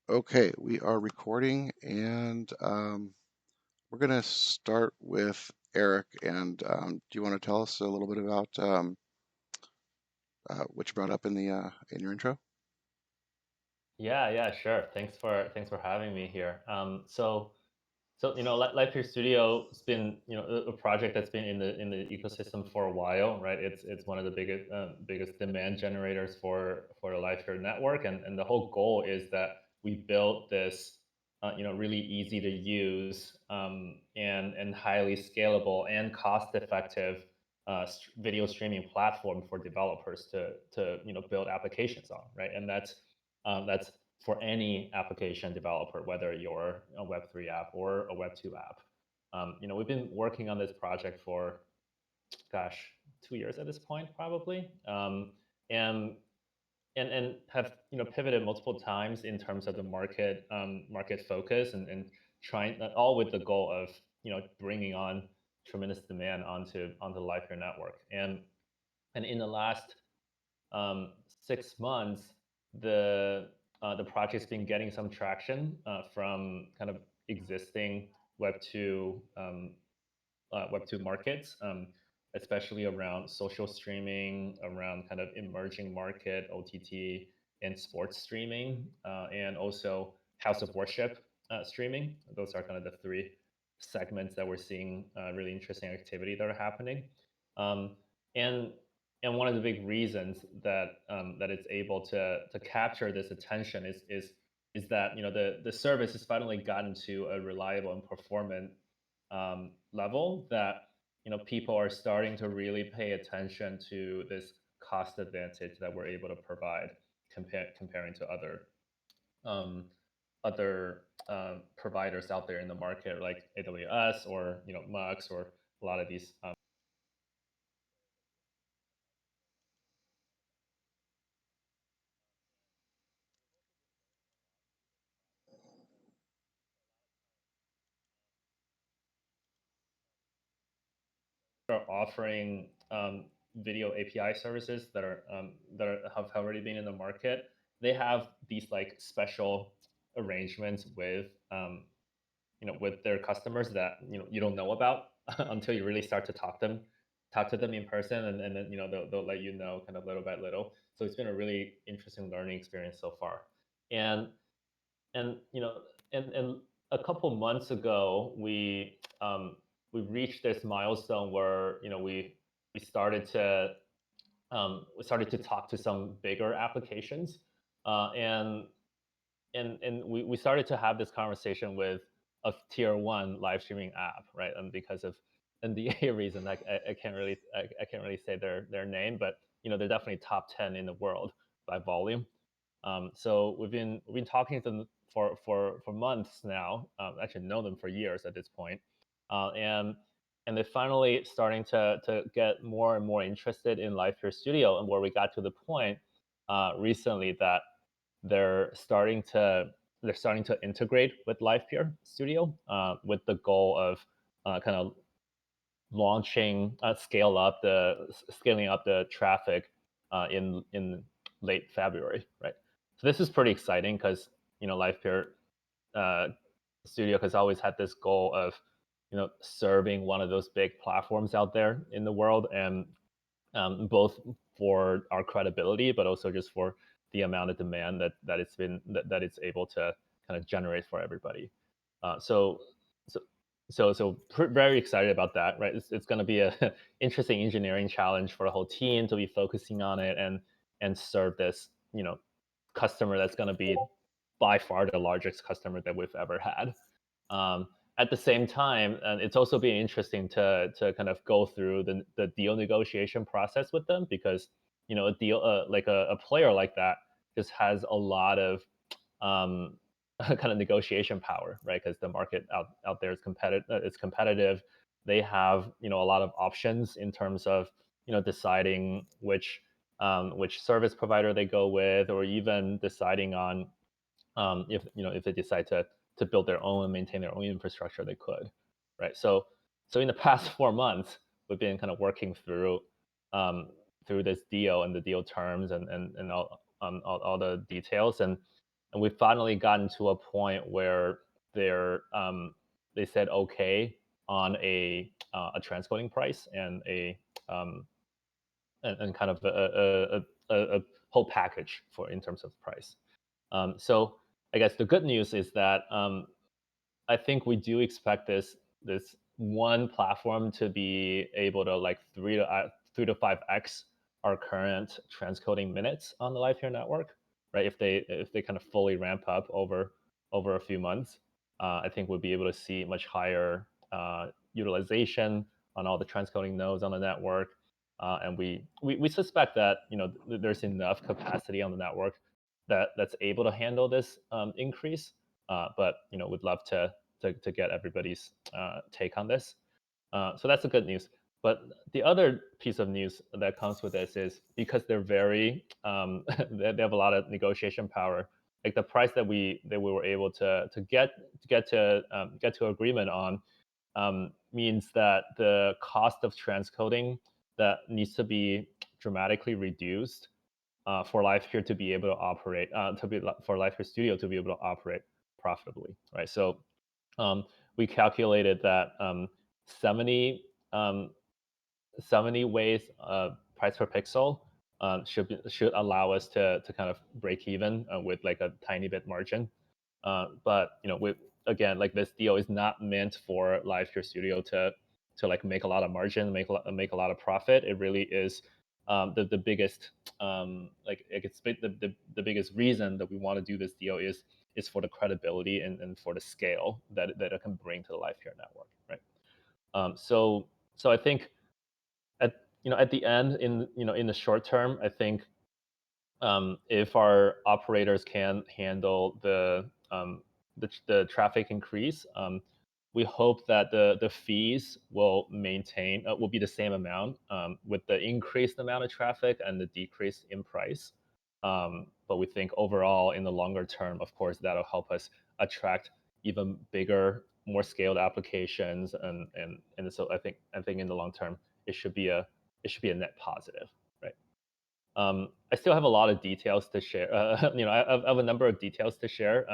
Okay, we are recording, and we're going to start with Eric. And do you want to tell us a little bit about what you brought up in your intro? Yeah, sure. Thanks for having me here. Livepeer Studio has been a project that's been in the ecosystem for a while, right? It's one of the biggest demand generators for the Livepeer network, and the whole goal is that we built this really easy to use and highly scalable and cost effective video streaming platform for developers to build applications on, right? And that's for any application developer, whether you're a Web3 app or a Web2 app. We've been working on this project for, gosh, 2 years at this point, probably, and and have pivoted multiple times in terms of the market focus and trying all with the goal of bringing on tremendous demand onto the Livepeer network. And in the last 6 months, the project's been getting some traction from kind of existing Web2 markets, especially around social streaming, around kind of emerging market OTT and sports streaming, and also House of Worship streaming. Those are kind of the three segments that we're seeing really interesting activity that are happening. Um, and and one of the big reasons that it's able to capture this attention is that the service has finally gotten to a reliable and performant level that people are starting to really pay attention to this cost advantage that we're able to provide comparing to um, other providers out there in the market like AWS or Mux or a lot of these are offering video API services have already been in the market. They have these like special arrangements with their customers that you don't know about until you really start to talk to them in person, and then they'll let you know kind of little by little. So it's been a really interesting learning experience so far. And and you know and and a couple months ago we reached this milestone where we started to we started to talk to some bigger applications, and we started to have this conversation with a tier one live streaming app, right? And because of NDA reason, I can't really say their name, but they're definitely top 10 in the world by volume. So we've been talking to them for months now. Actually, know them for years at this point, and they're finally starting to get more and more interested in Livepeer Studio, and where we got to the point recently that they're starting to they're starting to integrate with Livepeer Studio with the goal of kind of scaling up the traffic in late February, right? So this is pretty exciting because Livepeer uh, Studio has always had this goal of serving one of those big platforms out there in the world, and both for our credibility, but also just for the amount of demand that it's able to kind of generate for everybody. Uh, so so very excited about that, right? It's going to be a interesting engineering challenge for the whole team to be focusing on it and serve this customer that's going to be by far the largest customer that we've ever had. At the same time, and it's also been interesting to kind of go through the deal negotiation process with them, because a deal like a player like that just has a lot of um, kind of negotiation power, right? Because the market out there is competitive. It's competitive. They have a lot of options in terms of deciding which service provider they go with, or even deciding on if they decide to build their own and maintain their own infrastructure, they could, right? So in the past 4 months, we've been kind of working um, through this deal and the deal terms and all the details, and we've finally gotten to a point where they said okay on a transcoding price and um, and kind of a whole package for in terms of price. So I guess the good news is that I think we do expect this one platform to be able to like 3 to 5x our current transcoding minutes on the Livepeer network, right? If they kind of fully ramp up over a few months, I think we'll be able to see much higher utilization on all the transcoding nodes on the network, and we suspect that there's enough capacity on the network that's able to handle this increase. But we'd love to get everybody's take on this. So that's the good news. But the other piece of news that comes with this is because they're very they have a lot of negotiation power. Like the price that we were able to get to agreement on means that the cost of transcoding that needs to be dramatically reduced for Livepeer to be able to operate, for Livepeer Studio to be able to operate profitably, right? So we calculated that 70 um, 70 ways price per pixel should allow us to kind of break even with like a tiny bit margin. But with again, like this deal is not meant for Livepeer Studio to like make a lot of margin, make a lot of profit. It really is the biggest like it's the biggest reason that we want to do this deal is for the credibility and for the scale that it can bring to the Livepeer network, right? So I think at at the end in the short term, I think if our operators can handle the traffic increase, we hope that the fees will be the same amount with the increased amount of traffic and the decrease in price. But we think overall, in the longer term, of course, that'll help us attract even bigger, more scaled applications, and so I think in the long term, it should be a net positive, right? I still have a lot of details to share. I have a number of details to share.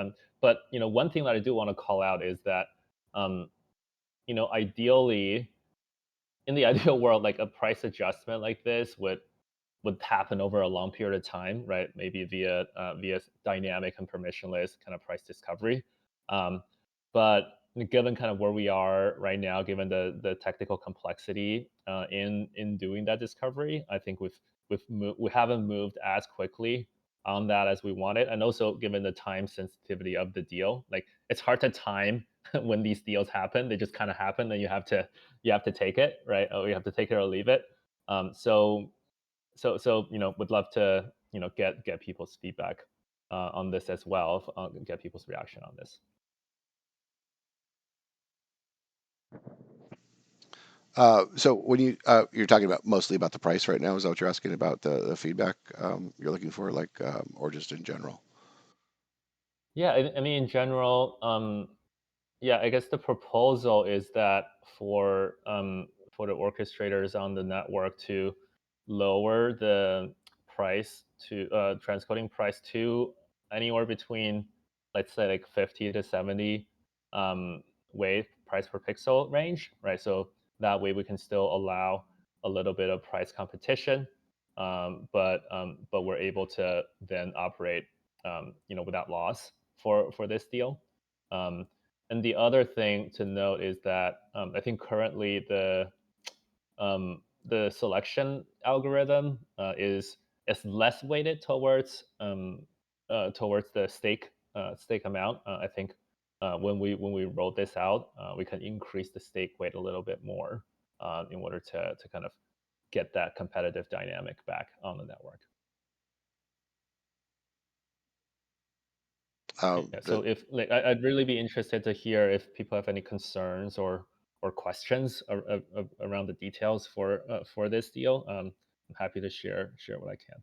But one thing that I do want to call out is that, um, ideally, in the ideal world, like a price adjustment like this would happen over a long period of time, right? Maybe via dynamic and permissionless kind of price discovery. Um, but given kind of where we are right now, given the technical complexity in doing that discovery, I think we haven't moved as quickly on that as we wanted, and also given the time sensitivity of the deal, like it's hard to time when these deals happen. They just kind of happen, and you have to take it, right? Or you have to take it or leave it. So would love to get people's feedback on this as well, get people's reaction on this. So when you're talking about mostly about the price right now, is that what you're asking about the feedback you're looking for, like, or just in general? Yeah, I mean in general, yeah, I guess the proposal is that for the orchestrators on the network to lower the price to transcoding price to anywhere between, let's say, like 50 to 70 wave price per pixel range, right? So that way we can still allow a little bit of price competition, but we're able to then operate without loss for this deal. Um, and the other thing to note is that I think currently the selection algorithm is less weighted towards the stake amount. I think when we roll this out, we can increase the stake weight a little bit more in order to kind of get that competitive dynamic back on the network. Yeah, so The if like I'd really be interested to hear if people have any concerns or questions around the details for this deal. I'm happy to share what I can.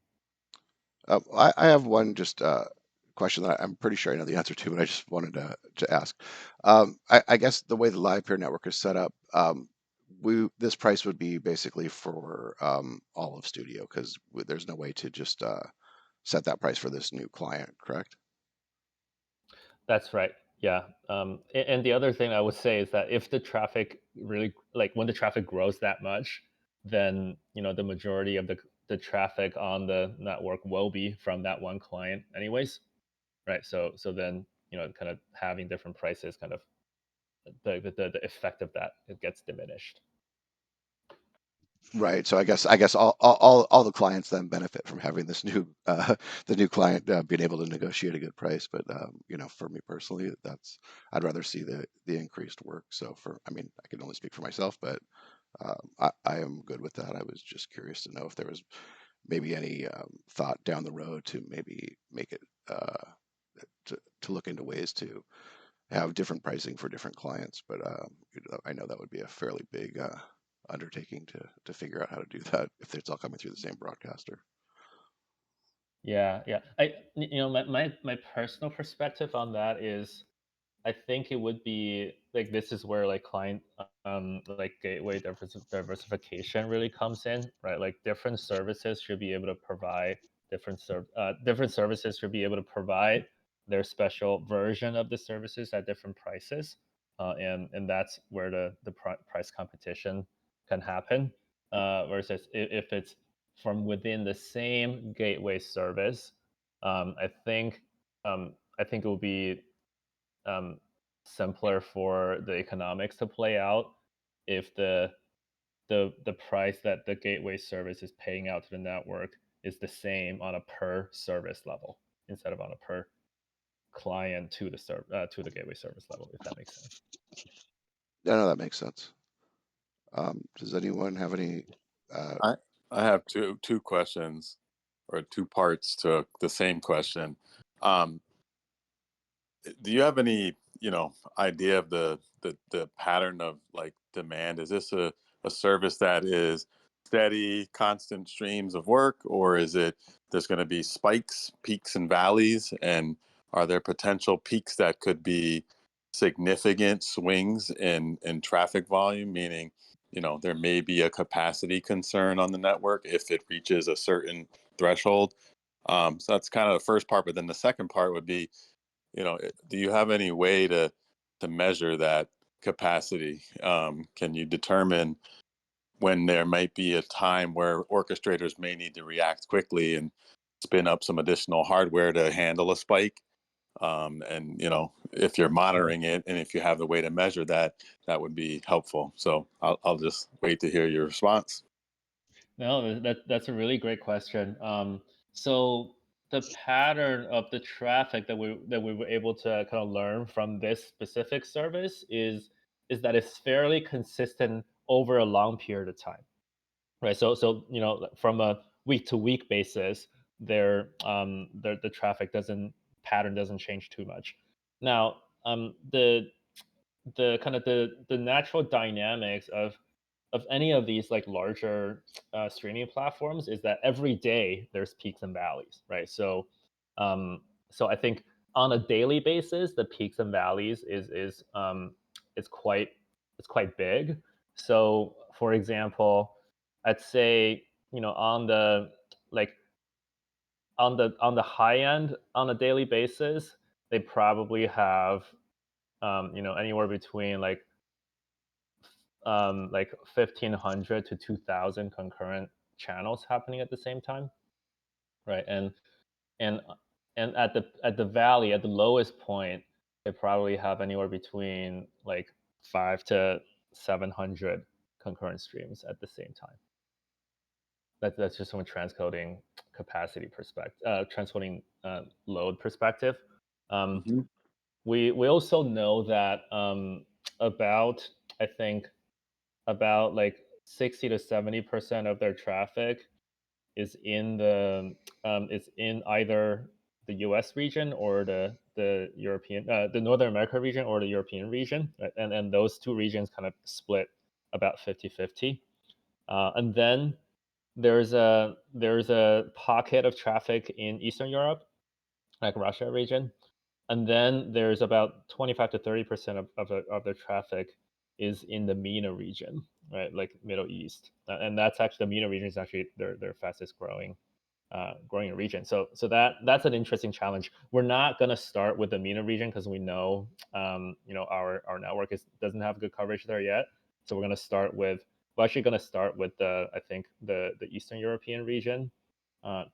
I have one just question that I'm pretty sure I know the answer to, but I just wanted to ask. I guess the way the live peer network is set up, we this price would be basically for all of Studio because there's no way to just set that price for this new client, correct? That's right. Yeah. And the other thing I would say is that if the traffic really, like when the traffic grows that much, then the majority of the traffic on the network will be from that one client, anyways, right? So then kind of having different prices, kind of the effect of that, it gets diminished. Right. So I guess all the clients then benefit from having this new the new client being able to negotiate a good price. But for me personally, that's I'd rather see the increased work. So I mean, I can only speak for myself, but I am good with that. I was just curious to know if there was maybe any thought down the road to maybe make it to look into ways to have different pricing for different clients. But I know that would be a fairly big undertaking to figure out how to do that if it's all coming through the same broadcaster. Yeah, yeah. My personal perspective on that is, I think it would be like, this is where like client like gateway diversification really comes in, right? Like different services should be able to provide different services should be able to provide their special version of the services at different prices, and that's where the price competition can happen. Versus if it's from within the same gateway service, I think I think it will be um, simpler for the economics to play out if the price that the gateway service is paying out to the network is the same on a per service level instead of on a per client to the gateway service level, if that makes sense. Yeah, no, that makes sense. Does anyone have any? Uh, I I have two questions or two parts to the same question. Um, do you have any idea of the pattern of like demand? Is this a service that is steady, constant streams of work, or is it there's going to be spikes, peaks, and valleys? And are there potential peaks that could be significant swings in traffic volume? Meaning, there may be a capacity concern on the network if it reaches a certain threshold. So that's kind of the first part. But then the second part would be, do you have any way to measure that capacity? Can you determine when there might be a time where orchestrators may need to react quickly and spin up some additional hardware to handle a spike? And if you're monitoring it and if you have the way to measure that, that would be helpful. So I'll just wait to hear your response. No, that's a really great question. So the pattern of the traffic that we were able to kind of learn from this specific service is that it's fairly consistent over a long period of time, right? So from a week to week basis, the traffic doesn't pattern doesn't change too much. Now, the kind of the natural dynamics of any of these like larger streaming platforms is that every day there's peaks and valleys, right? So I think on a daily basis, the peaks and valleys is quite it's quite big. So for example, I'd say on the like on the high end on a daily basis, they probably have anywhere between like 1,500 to 2,000 concurrent channels happening at the same time, right? And and at the valley, at the lowest point, they probably have anywhere between like 5 to 700 concurrent streams at the same time. That's just from a transcoding capacity perspective, transcoding load perspective. Um, Hmm. we also know that about, I think, about like 60 to 70% of their traffic is in either the U.S. region or the Northern America region or the European region, right? And those two regions kind of split about 50-50. And then there's a pocket of traffic in Eastern Europe, like Russia region, and then there's about 25 to 30% of the traffic is in the MENA region, right? Like Middle East. And that's actually, the MENA region is actually their fastest growing growing region. So that's an interesting challenge. We're not going to start with the MENA region because we know our network doesn't have good coverage there yet. So we're actually going to start with I think the Eastern European region,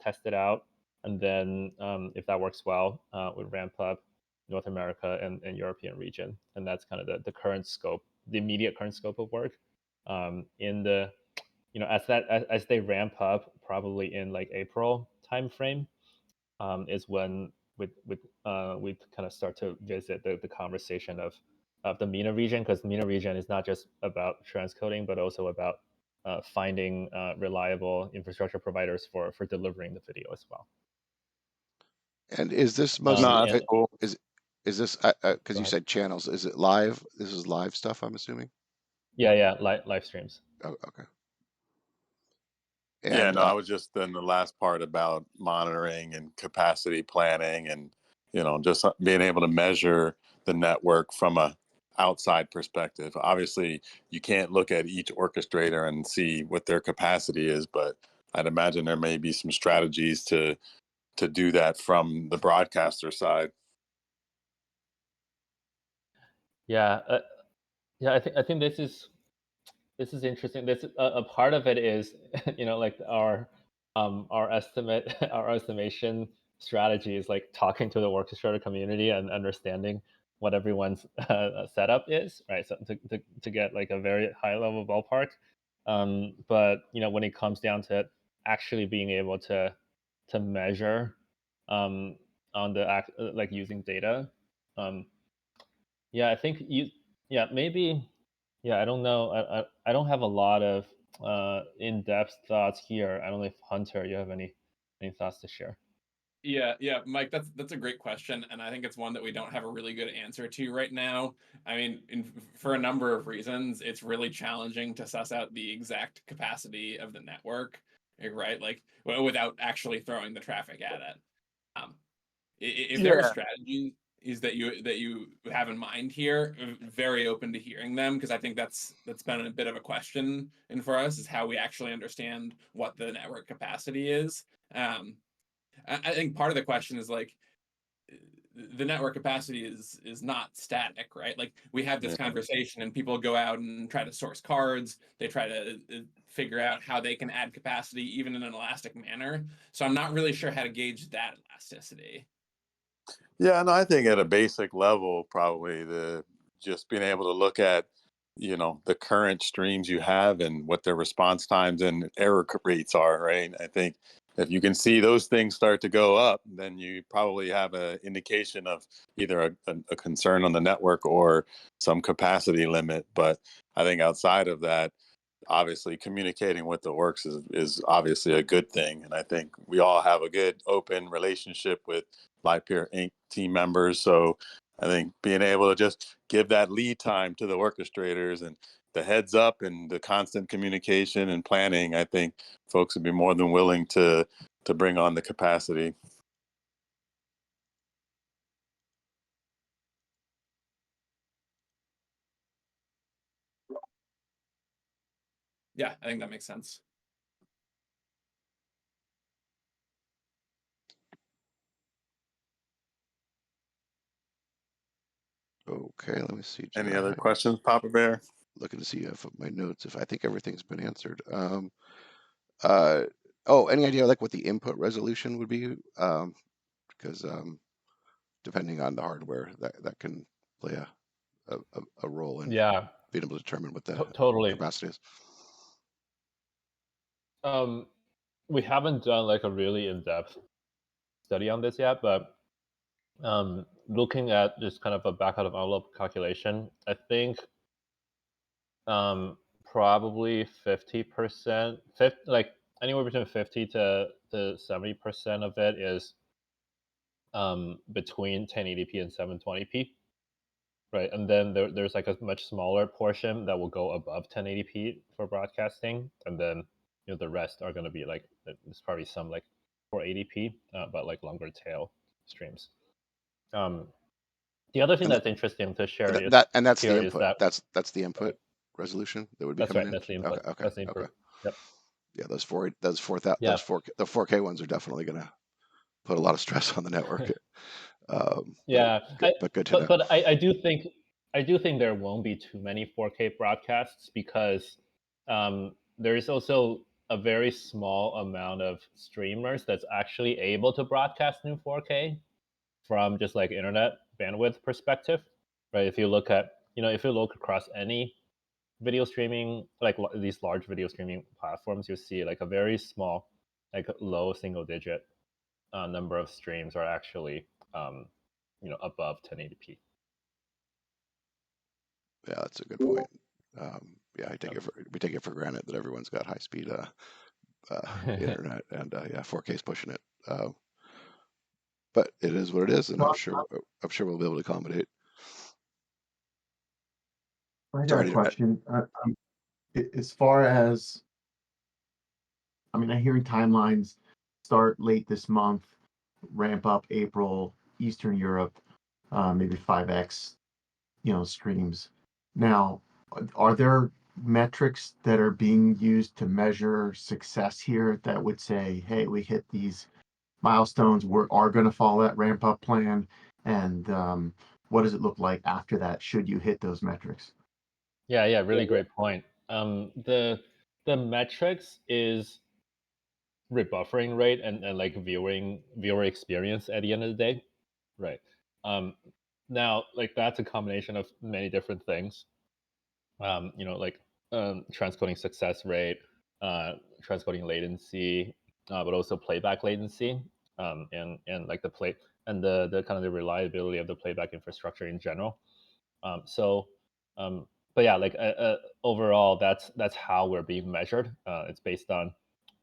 test it out, and then if that works well, we ramp up North America and European region, and that's kind of the current scope, the immediate current scope of work. In the as they ramp up, probably in like April timeframe, is when we kind of start to visit the conversation of the MENA region, because the MENA region is not just about transcoding, but also about finding reliable infrastructure providers for delivering the video as well. And is this No, mostly that's cool. is this because Go you ahead. said channels? Is it live? This is live stuff, I'm assuming. Yeah, live streams. Oh, okay. Yeah, And no, I was just in the last part about monitoring and capacity planning and, just being able to measure the network from a outside perspective. Obviously, you can't look at each orchestrator and see what their capacity is, but I'd imagine there may be some strategies to do that from the broadcaster side. Yeah, I think this is interesting. This a part of it is like our estimation strategy is like talking to the orchestrator community and understanding what everyone's setup is, right? So to get like a very high level ballpark. But when it comes down to actually being able to measure um, on the like using data, um, yeah, I think yeah, maybe, yeah, I don't know. I don't have a lot of in-depth thoughts here. I don't know if Hunter, you have any thoughts to share. Yeah, Mike, that's a great question, and I think it's one that we don't have a really good answer to right now. I mean, for a number of reasons, it's really challenging to suss out the exact capacity of the network, right? Like, without actually throwing the traffic at it. Um, if there are Yeah. strategies that you have in mind here, very open to hearing them, because I think that's been a bit of a question and for us is how we actually understand what the network capacity is. I think part of the question is like the network capacity is not static, right? Like we have this Yeah. conversation and people go out and try to source cards. They try to figure out how they can add capacity even in an elastic manner. So I'm not really sure how to gauge that elasticity. Yeah, and I think at a basic level, probably the just being able to look at, the current streams you have and what their response times and error rates are, right? I think if you can see those things start to go up, then you probably have an indication of either a concern on the network or some capacity limit. But I think outside of that, obviously communicating with the works is obviously a good thing. And I think we all have a good open relationship with Livepeer Inc. team members. So I think being able to just give that lead time to the orchestrators and the heads up and the constant communication and planning, I think folks would be more than willing to bring on the capacity. Yeah, I think that makes sense. okay, let me see. Any other questions, Papa Bear? Looking to see if my notes, if I think everything's been answered. Any idea like what the input resolution would be? Because depending on the hardware, that can play a role in Yeah, being able to determine what the totally. capacity is. We haven't done like a really in-depth study on this yet, but looking at just kind of a back out of envelope calculation, I think probably 50%, like anywhere between 50 to 70% of it is between 1080p and 720p, right? And then there's like a much smaller portion that will go above 1080p for broadcasting, and then the rest are going to be like there's probably some like 480p, but like longer tail streams. The other thing And that's interesting to share that's the here is input. that That's the input resolution that would be that's coming right. in. That's the input. Okay, okay, That's the okay. input. Yep. Yeah, those four the Yeah, 4K ones are definitely going to put a lot of stress on the network. But yeah. good to know. But I do think there won't be too many 4K broadcasts because there is also a very small amount of streamers that's actually able to broadcast in 4K from just like internet bandwidth perspective, right? If you look at if you look across any video streaming, like these large video streaming platforms, you see like a very small, like low single digit number of streams are actually above 1080p. Yeah, that's a good point. Yeah, Yep. we take it for granted that everyone's got high speed internet, and yeah, 4K is pushing it. But it is what it is, and So I'm sure we'll be able to accommodate. I got a Sorry, question. As far as, I'm hearing timelines start late this month, ramp up April, Eastern Europe, maybe 5x, streams. Now, are there metrics that are being used to measure success here that would say, hey, we hit these milestones, are going to follow that ramp up plan? And what does it look like after that, should you hit those metrics? Yeah, really great point. The metrics is rebuffering rate and like viewer experience at the end of the day, right? Um, Now, like that's a combination of many different things. Like transcoding success rate, transcoding latency, but also playback latency, and like the play and the kind of the reliability of the playback infrastructure in general. So, but yeah, like overall, that's how we're being measured. It's based on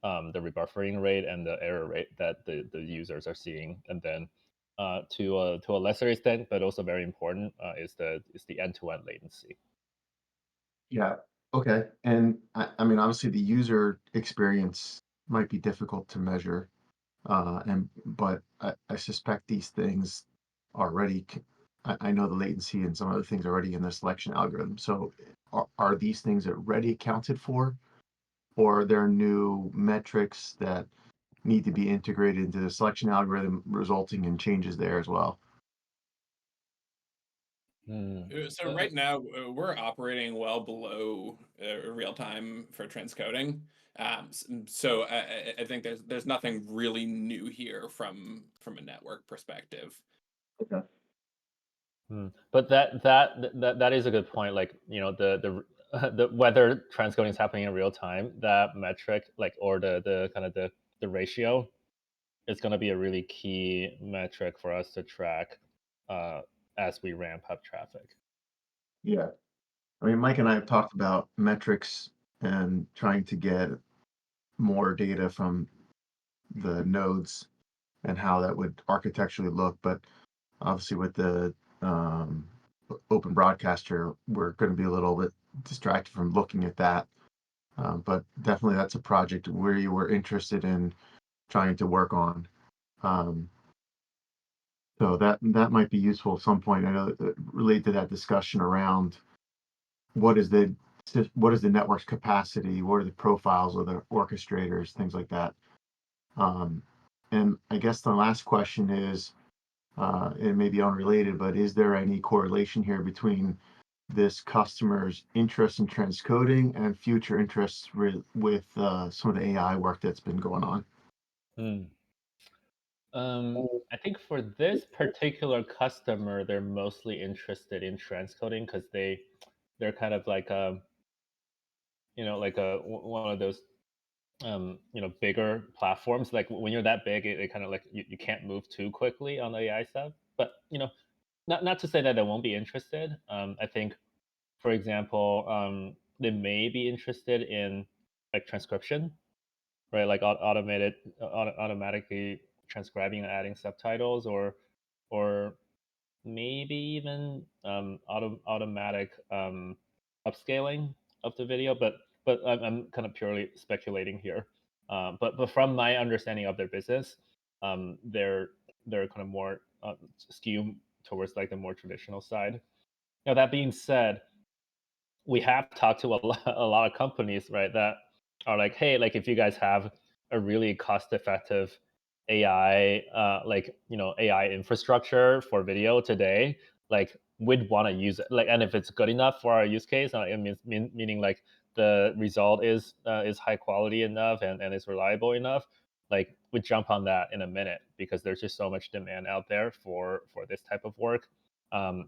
the rebuffering rate and the error rate that the users are seeing, and then to a lesser extent, but also very important, is the end-to-end latency. Yeah. Okay. And I mean, obviously, the user experience might be difficult to measure, but I suspect these things already. I know the latency and some other things already in the selection algorithm. So, are these things already accounted for, or are there new metrics that need to be integrated into the selection algorithm, resulting in changes there as well? Hmm. So right now we're operating well below real time for transcoding. So I think there's nothing really new here from a network perspective. Okay. But that is a good point. Like the whether transcoding is happening in real time, that metric, like, or the kind of the ratio is going to be a really key metric for us to track uh, as we ramp up traffic. Yeah. I mean, Mike and I have talked about metrics and trying to get more data from the nodes and how that would architecturally look. But obviously, with the um, open broadcaster, we're going to be a little bit distracted from looking at that. But definitely, that's a project where you were interested in trying to work on. Um, so that might be useful at some point. I know that relate to that discussion around what is the what is the network's capacity, what are the profiles of the orchestrators, things like that. Um, and I guess the last question is, it may be unrelated, but is there any correlation here between this customer's interest in transcoding and future interests with some of the AI work that's been going on? Hmm. I think for this particular customer, they're mostly interested in transcoding because they're kind of like like one of those bigger platforms. Like when you're that big, it kind of like you can't move too quickly on the AI stuff. But not to say that they won't be interested. I think, for example, they may be interested in like transcription, right? Like automatically transcribing and adding subtitles, or maybe even automatic upscaling of the video. But I'm kind of purely speculating here. But from my understanding of their business, they're kind of more skewed towards like the more traditional side. Now that being said, we have talked to a lot of companies, right, that are like, hey, like if you guys have a really cost-effective AI, AI infrastructure for video today, like we'd want to use it. Like, and if it's good enough for our use case, it meaning like the result is high quality enough and is reliable enough, like we jump on that in a minute because there's just so much demand out there for this type of work. Kind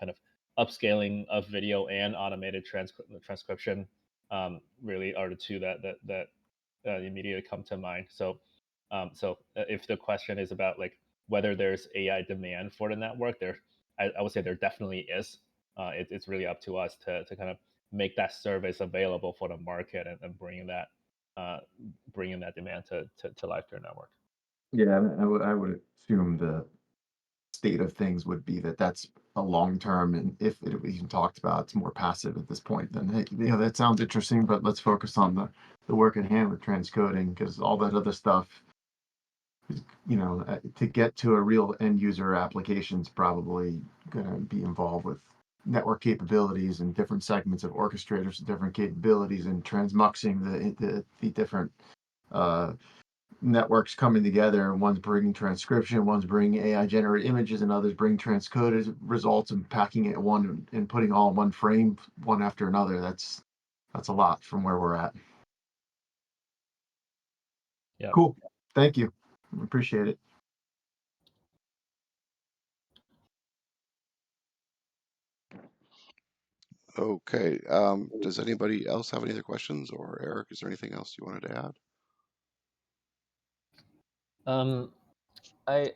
of upscaling of video and automated transcription really are the two that immediately come to mind. So if the question is about like whether there's AI demand for the network, I would say there definitely is. It's really up to us to kind of make that service available for the market and bringing that demand to Livepeer network. Yeah, I would assume the state of things would be that that's a long term, and if it was even talked about, it's more passive at this point. Then hey, that sounds interesting, but let's focus on the work at hand with transcoding, because all that other stuff, to get to a real end user application is probably going to be involved with network capabilities and different segments of orchestrators with different capabilities and transmuxing the different networks coming together. One's bringing transcription, one's bringing AI generated images, and others bring transcoded results and packing it one and putting all in one frame, one after another. That's a lot from where we're at. Yeah. Cool. Thank you. Appreciate it. Okay. Does anybody else have any other questions? Or Eric, is there anything else you wanted to add? I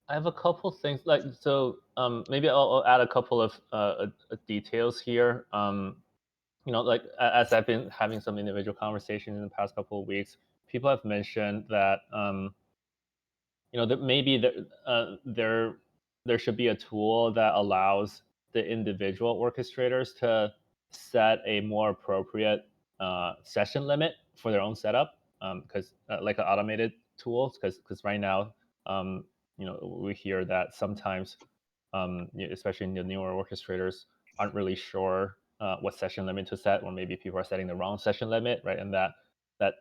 have a couple things maybe I'll add a couple of details here. Like as I've been having some individual conversations in the past couple of weeks, people have mentioned that that maybe there should be a tool that allows the individual orchestrators to set a more appropriate session limit for their own setup, because like an automated tool, because right now we hear that sometimes especially in the newer orchestrators aren't really sure what session limit to set, or maybe people are setting the wrong session limit, right? And that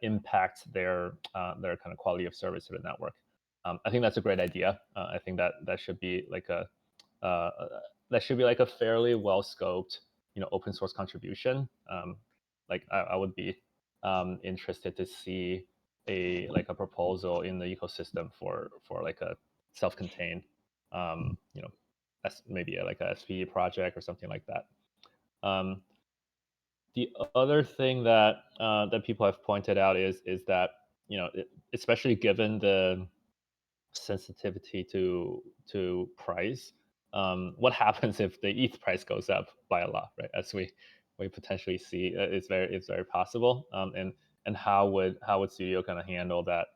impacts their kind of quality of service to the network. I think that's a great idea. I think that should be like uh, a fairly well scoped, open source contribution. Like I would be interested to see a proposal in the ecosystem for like a self-contained, maybe like a SPE project or something like that. The other thing that people have pointed out is that especially given the sensitivity to price, what happens if the ETH price goes up by a lot, right? As we potentially see, it's very possible. And how would Studio kind of handle that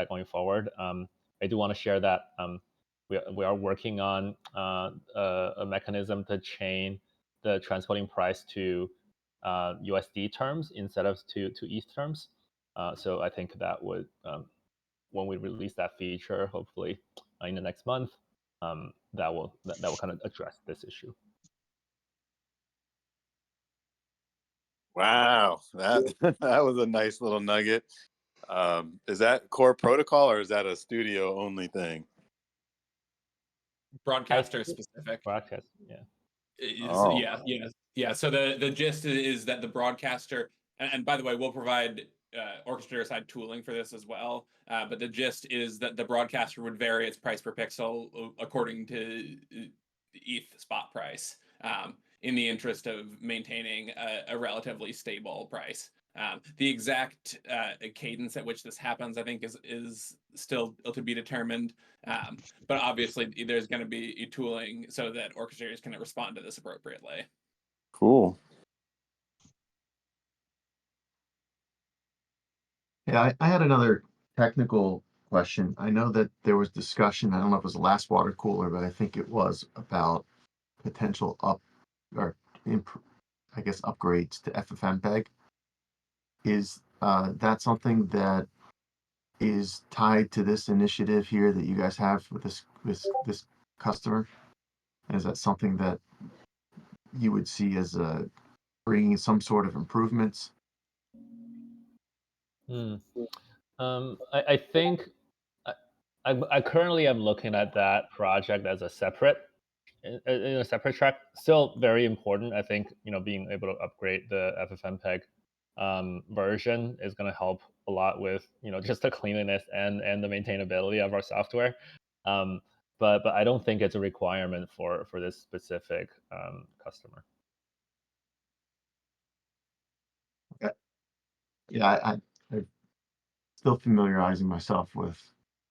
going forward? I do want to share that we are working on a mechanism to chain the transcoding price to USD terms instead of to ETH terms. So I think that would, when we release that feature, hopefully in the next month, that will kind of address this issue. Wow, that that was a nice little nugget. Is that core protocol or is that a studio only thing? Broadcaster specific. Broadcast, yeah. Oh. Yeah. So the gist is that the broadcaster, and by the way, we'll provide orchestrator side tooling for this as well. But the gist is that the broadcaster would vary its price per pixel according to the ETH spot price, in the interest of maintaining a relatively stable price. The exact cadence at which this happens, I think, is still to be determined. But obviously, there's going to be a tooling so that orchestrators can respond to this appropriately. Cool. Yeah, I had another technical question. I know that there was discussion, I don't know if it was the last water cooler, but I think it was about potential I guess upgrades to FFmpeg. Is that something that is tied to this initiative here that you guys have with this customer? And is that something that you would see as bringing some sort of improvements? I think I currently am looking at that project as a separate in a separate track. Still very important. I think being able to upgrade the FFmpeg version is going to help a lot with just the cleanliness and the maintainability of our software. But I don't think it's a requirement for this specific customer. Yeah, I'm still familiarizing myself with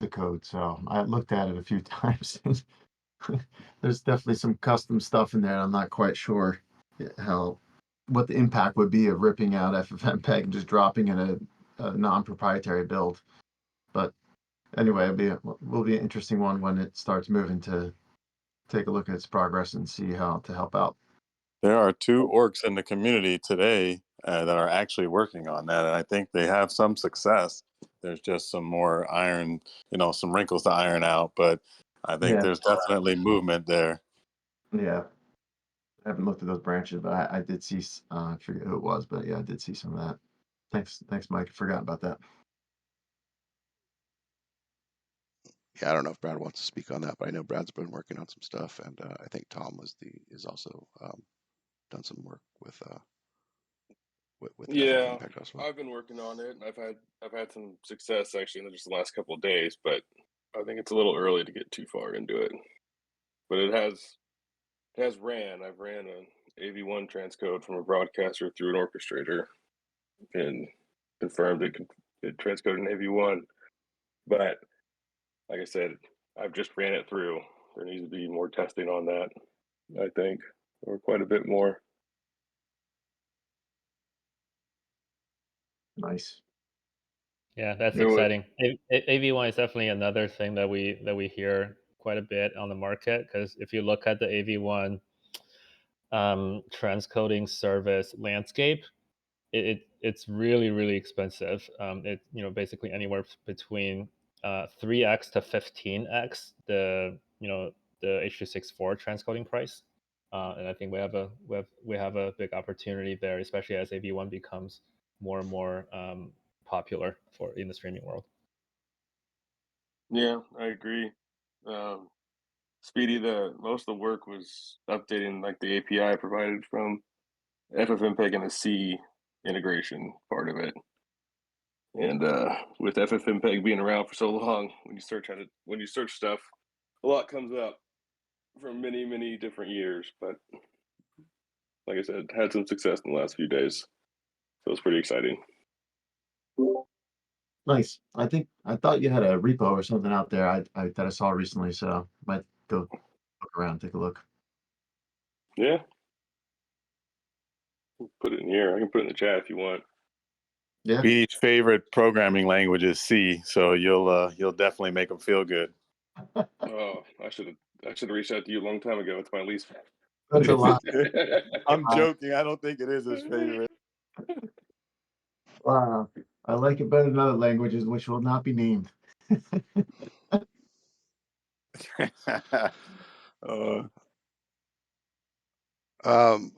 the code, so I looked at it a few times. There's definitely some custom stuff in there. I'm not quite sure what the impact would be of ripping out FFmpeg and just dropping in a non-proprietary build. But anyway, will be an interesting one when it starts moving to take a look at its progress and see how to help out. There are 2 orgs in the community today that are actually working on that, and I think they have some success. There's just some more iron, some wrinkles to iron out, but I think there's definitely movement there. Yeah. I haven't looked at those branches, but I did see, I forget who it was, but yeah, I did see some of that. Thanks, Mike. I forgot about that. Yeah, I don't know if Brad wants to speak on that, but I know Brad's been working on some stuff, and I think Tom is also done some work with Yeah, FFmpeg as well. I've been working on it, and I've had some success actually in just the last couple of days, but I think it's a little early to get too far into it. But it has ran. I've ran an AV1 transcode from a broadcaster through an orchestrator, and confirmed it transcoded an AV1. But like I said, I've just ran it through. There needs to be more testing on that, I think, or quite a bit more. Nice. Yeah, that's It was- exciting. AV1 is definitely another thing that we hear quite a bit on the market, because if you look at the AV1 transcoding service landscape, it's really expensive. It basically anywhere between 3x to 15x the the H.264 transcoding price, and I think we have a big opportunity there, especially as AV1 becomes more and more popular in the streaming world. Yeah, I agree. Speedy, most of the work was updating like the API provided from FFmpeg and the C integration part of it. And with FFmpeg being around for so long, when you search stuff, a lot comes up from many different years. But like I said, had some success in the last few days, so it's pretty exciting. Nice. I thought you had a repo or something out there that I saw recently, so might go look around, take a look. Yeah, put it in here. I can put it in the chat if you want. Yeah. Speedy's favorite programming language is C, so you'll definitely make them feel good. Oh, I should have reached out to you a long time ago. It's my least. That's a lot. I'm joking. I don't think it is his favorite. Wow. I like it better than other languages, which will not be named.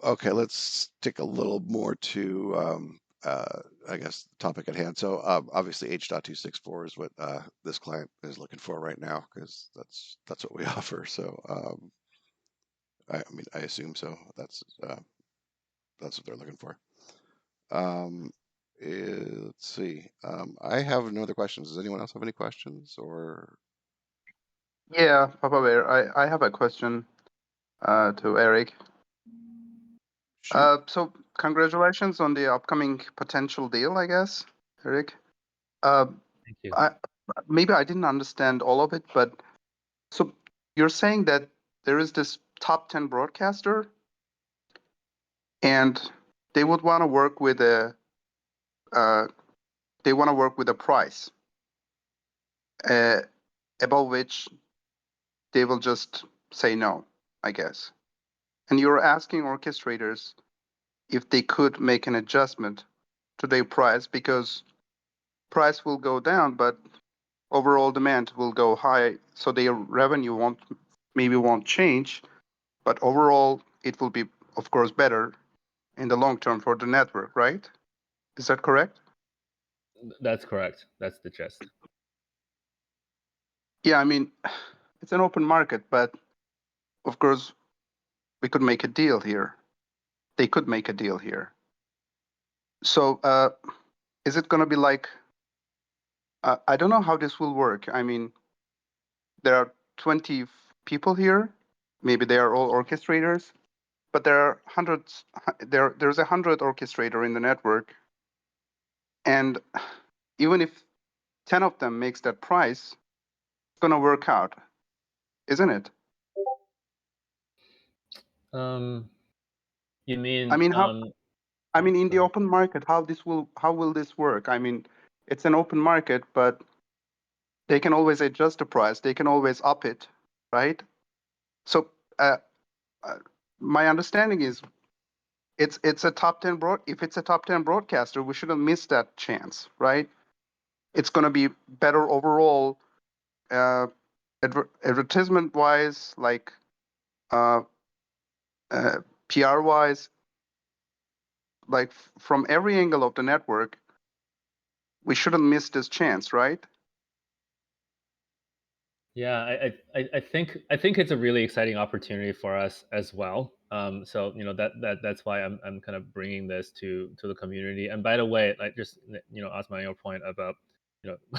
Okay, let's stick a little more to I guess the topic at hand. So obviously H.264 is what this client is looking for right now, because that's what we offer. So I mean, I assume so. That's what they're looking for. Let's see. I have no other questions. Does anyone else have any questions? Or Yeah, Papa Bear, I have a question to Eric. shoot. So congratulations on the upcoming potential deal, I guess, Eric. Thank you. Maybe I didn't understand all of it, but so you're saying that there is this top 10 broadcaster, and they would want to work with a price above which they will just say no, I guess. And you're asking orchestrators if they could make an adjustment to their price, because price will go down, but overall demand will go high, so their revenue won't change, but overall it will be, of course, better in the long term for the network, right? Is that correct? That's correct. That's the gist. Yeah, I mean, it's an open market, but of course, we could make a deal here. They could make a deal here. So, is it going to be like, I don't know how this will work. I mean, there are 20 people here. Maybe they are all orchestrators, but there are hundreds. There's 100 orchestrator in the network, and even if 10 of them makes that price, it's going to work out, isn't it? You mean I mean, in the sorry. open market, how will this work? I mean, it's an open market, but they can always adjust the price. They can always up it, right? So, my understanding is it's a top 10 if it's a top 10 broadcaster, we shouldn't miss that chance, right? It's going to be better overall, advertisement wise, like uh, PR wise, like from every angle of the network, we shouldn't miss this chance, right? Yeah, I think it's a really exciting opportunity for us as well. So that's why I'm kind of bringing this to the community. And by the way, like just Osman, your point about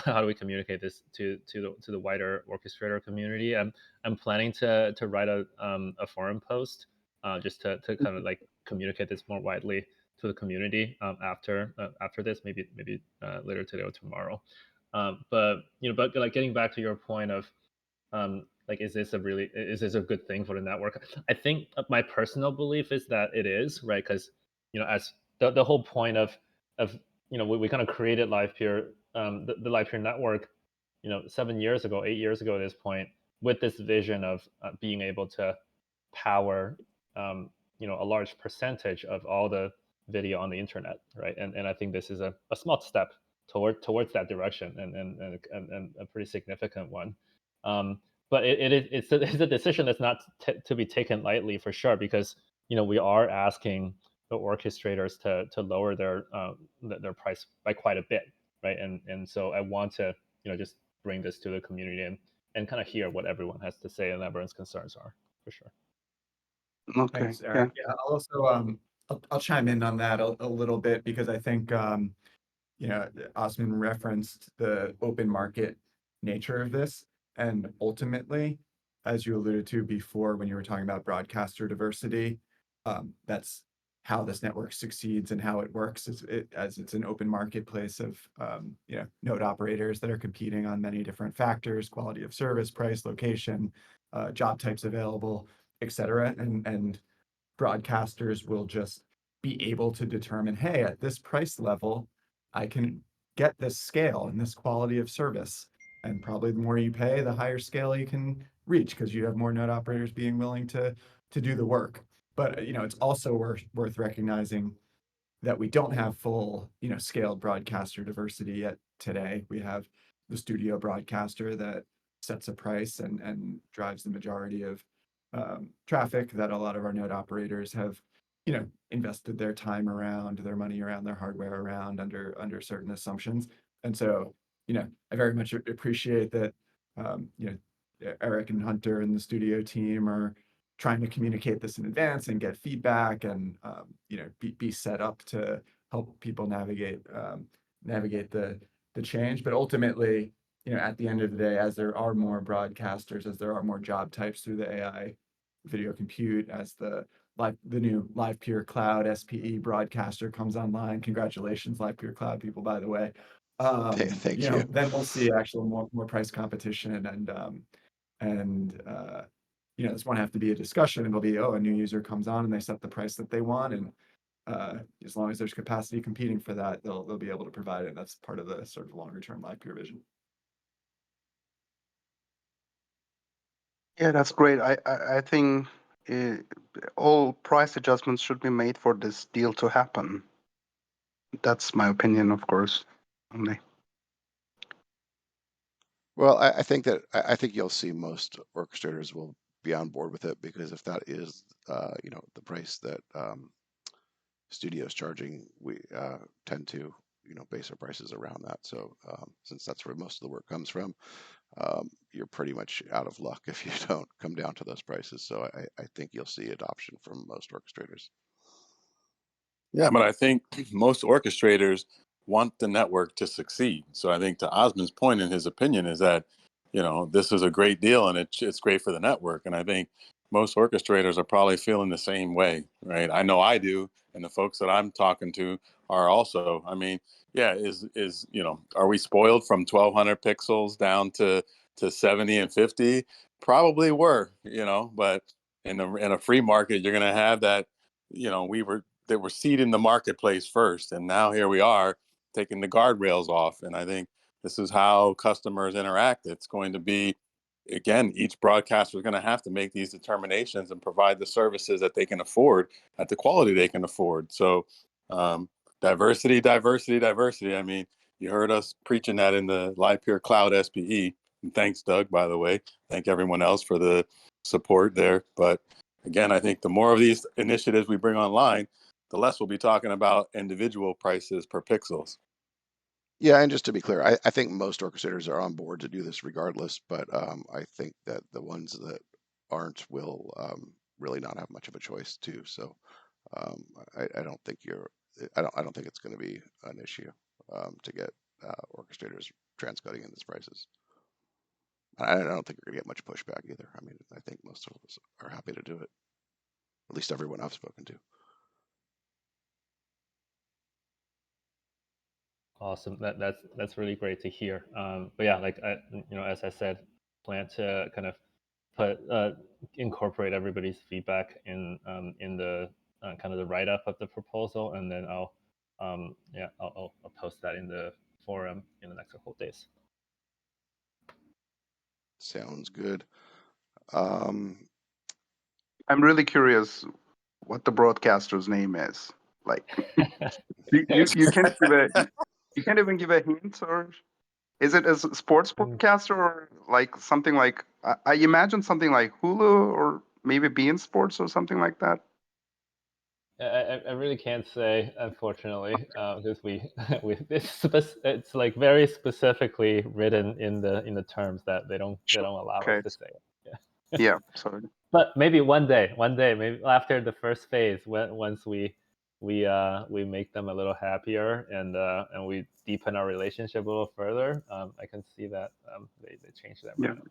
how do we communicate this to the wider orchestrator community? I'm planning to write a forum post just to kind of like communicate this more widely to the community after this, maybe later today or tomorrow. But but like getting back to your point of like is this a good thing for the network? I think my personal belief is that it is, right? Because as the whole point of we kind of created Livepeer, the Livepeer network 7 years ago, 8 years ago at this point, with this vision of being able to power a large percentage of all the video on the internet, right? And I think this is a small step towards that direction, and a pretty significant one. um, but it's a decision that's not to be taken lightly, for sure, because we are asking the orchestrators to lower their price by quite a bit, right? And so I want to just bring this to the community, and kind of hear what everyone has to say and everyone's concerns are, for sure. Okay. Thanks, Yeah. Eric. Yeah, I'll also I'll chime in on that a little bit, because I think Osman referenced the open market nature of this, and ultimately, as you alluded to before when you were talking about broadcaster diversity, that's how this network succeeds and how it works, as it's an open marketplace of node operators that are competing on many different factors: quality of service, price, location, job types available, etc. And broadcasters will just be able to determine, hey, at this price level, I can get this scale and this quality of service. And probably the more you pay, the higher scale you can reach, because you have more node operators being willing to do the work. But it's also worth recognizing that we don't have full, scaled broadcaster diversity yet today. We have the studio broadcaster that sets a price and drives the majority of traffic that a lot of our node operators have, invested their time around, their money around, their hardware around, under certain assumptions. And so, I very much appreciate that, Eric and Hunter and the studio team are trying to communicate this in advance and get feedback, and be set up to help people navigate the change. But ultimately, at the end of the day, as there are more broadcasters, as there are more job types through the AI video compute, as the new Livepeer Cloud SPE broadcaster comes online. Congratulations, Livepeer Cloud people, by the way. Thank you. Then we'll see actual more price competition, and this won't have to be a discussion. It'll be, a new user comes on and they set the price that they want, and as long as there's capacity competing for that, they'll be able to provide it. That's part of the sort of longer term Livepeer vision. Yeah, that's great. I think all price adjustments should be made for this deal to happen. That's my opinion, of course. Only. Well, I think I think you'll see most orchestrators will be on board with it, because if that is the price that studios charging, we tend to base our prices around that. So since that's where most of the work comes from, you're pretty much out of luck if you don't come down to those prices. So I think you'll see adoption from most orchestrators. Yeah, but I think most orchestrators want the network to succeed. So I think to Osman's point in his opinion is that, this is a great deal and it's great for the network. And I think most orchestrators are probably feeling the same way, right? I know I do. And the folks that I'm talking to are also. I mean, yeah, are we spoiled from 1200 pixels down to 70 and 50? Probably were, but in a free market, you're going to have that, they were seeding the marketplace first, and now here we are taking the guardrails off. And I think this is how customers interact. It's going to be, again, each broadcaster is going to have to make these determinations and provide the services that they can afford at the quality they can afford. So diversity, diversity, diversity. I mean, you heard us preaching that in the Livepeer Cloud SPE. And thanks, Doug, by the way. Thank everyone else for the support there. But again, I think the more of these initiatives we bring online, the less we'll be talking about individual prices per pixels. Yeah, and just to be clear, I think most orchestrators are on board to do this regardless, but I think that the ones that aren't will really not have much of a choice too. So I don't think I don't think it's going to be an issue to get orchestrators transcoding in these prices. I don't think we're going to get much pushback either. I mean, I think most of us are happy to do it. At least everyone I've spoken to. Awesome. That's really great to hear. But yeah, like as I said, plan to kind of incorporate everybody's feedback in the kind of the write up of the proposal, and then I'll post that in the forum in the next couple of days. Sounds good. I'm really curious what the broadcaster's name is. Like, you can't even give a hint, or is it a sports broadcaster or like something like I imagine something like Hulu or maybe beIN Sports or something like that. I really can't say, unfortunately, because it's like very specifically written in the terms that they don't allow us to say it. Yeah. Yeah. Sorry. But maybe one day, maybe after the first phase, once we make them a little happier and we deepen our relationship a little further, I can see that they change their mind.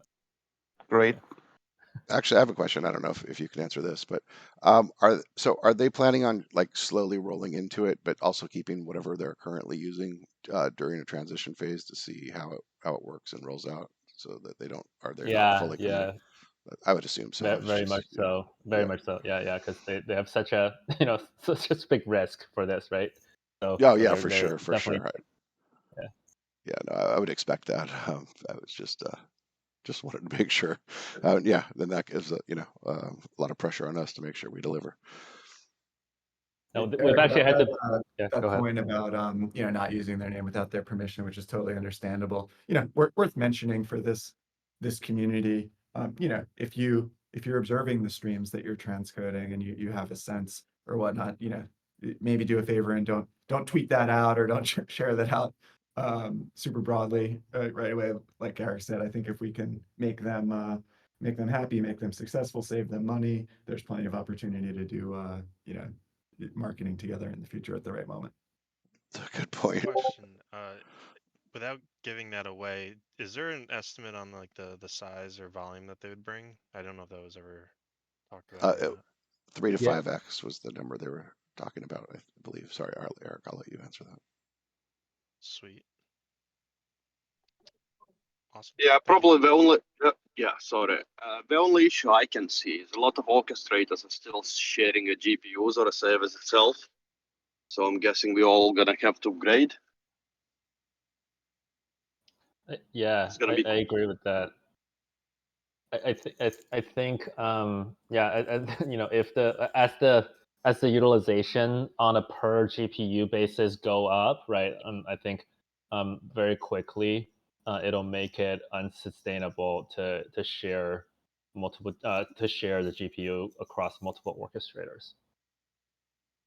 Great. Actually, I have a question. I don't know if you can answer this, but are they planning on like slowly rolling into it, but also keeping whatever they're currently using during a transition phase to see how it works and rolls out, so that they don't they're not fully committed? I would assume so. Very much so. Very much so. Yeah, because they have such a such a big risk for this, right? So yeah, for sure. Yeah, no, I would expect that. I was just wanted to make sure. Yeah, then that gives a lot of pressure on us to make sure we deliver. No, we've actually had to. That point about not using their name without their permission, which is totally understandable. Worth mentioning for this community. If you're observing the streams that you're transcoding and you have a sense or whatnot, maybe do a favor and don't tweet that out or don't share that out super broadly right away. Like Eric said, I think if we can make them happy, make them successful, save them money, there's plenty of opportunity to do marketing together in the future at the right moment. That's a good point. Question. Without giving that away, is there an estimate on like the size or volume that they would bring? I don't know if that was ever talked about or not. 3 to 5x was the number they were talking about, I believe. Sorry, Eric, I'll let you answer that. Sweet. Awesome. Yeah, probably the only the only issue I can see is a lot of orchestrators are still sharing a GPUs or a service itself. So I'm guessing we're all gonna have to upgrade. Yeah, I agree with that. I think if as the utilization on a per GPU basis go up, right? I think very quickly it'll make it unsustainable to share the GPU across multiple orchestrators.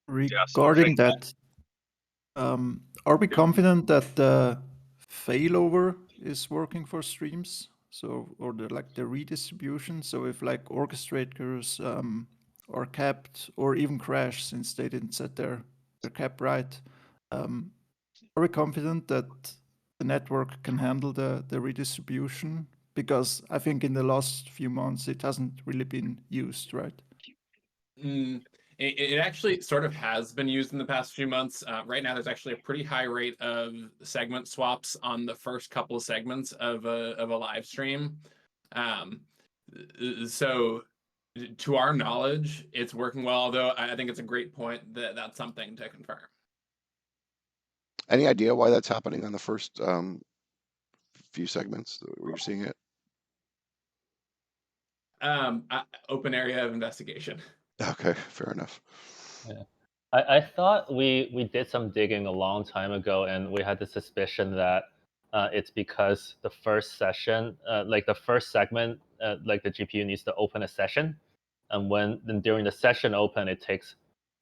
Regarding that, Are we confident that the failover is working for streams? So, or the redistribution. So if like orchestrators are capped or even crash since they didn't set their cap right, are we confident that the network can handle the redistribution? Because I think in the last few months it hasn't really been used, right? It actually sort of has been used in the past few months. Right now, there's actually a pretty high rate of segment swaps on the first couple of segments of a live stream. So, to our knowledge, it's working well. Although I think it's a great point that that's something to confirm. Any idea why that's happening on the first few segments where you're seeing it? Open area of investigation. Okay, fair enough. Yeah. I thought we did some digging a long time ago, and we had the suspicion that it's because the first session, like the first segment, like the GPU needs to open a session, and then during the session open, it takes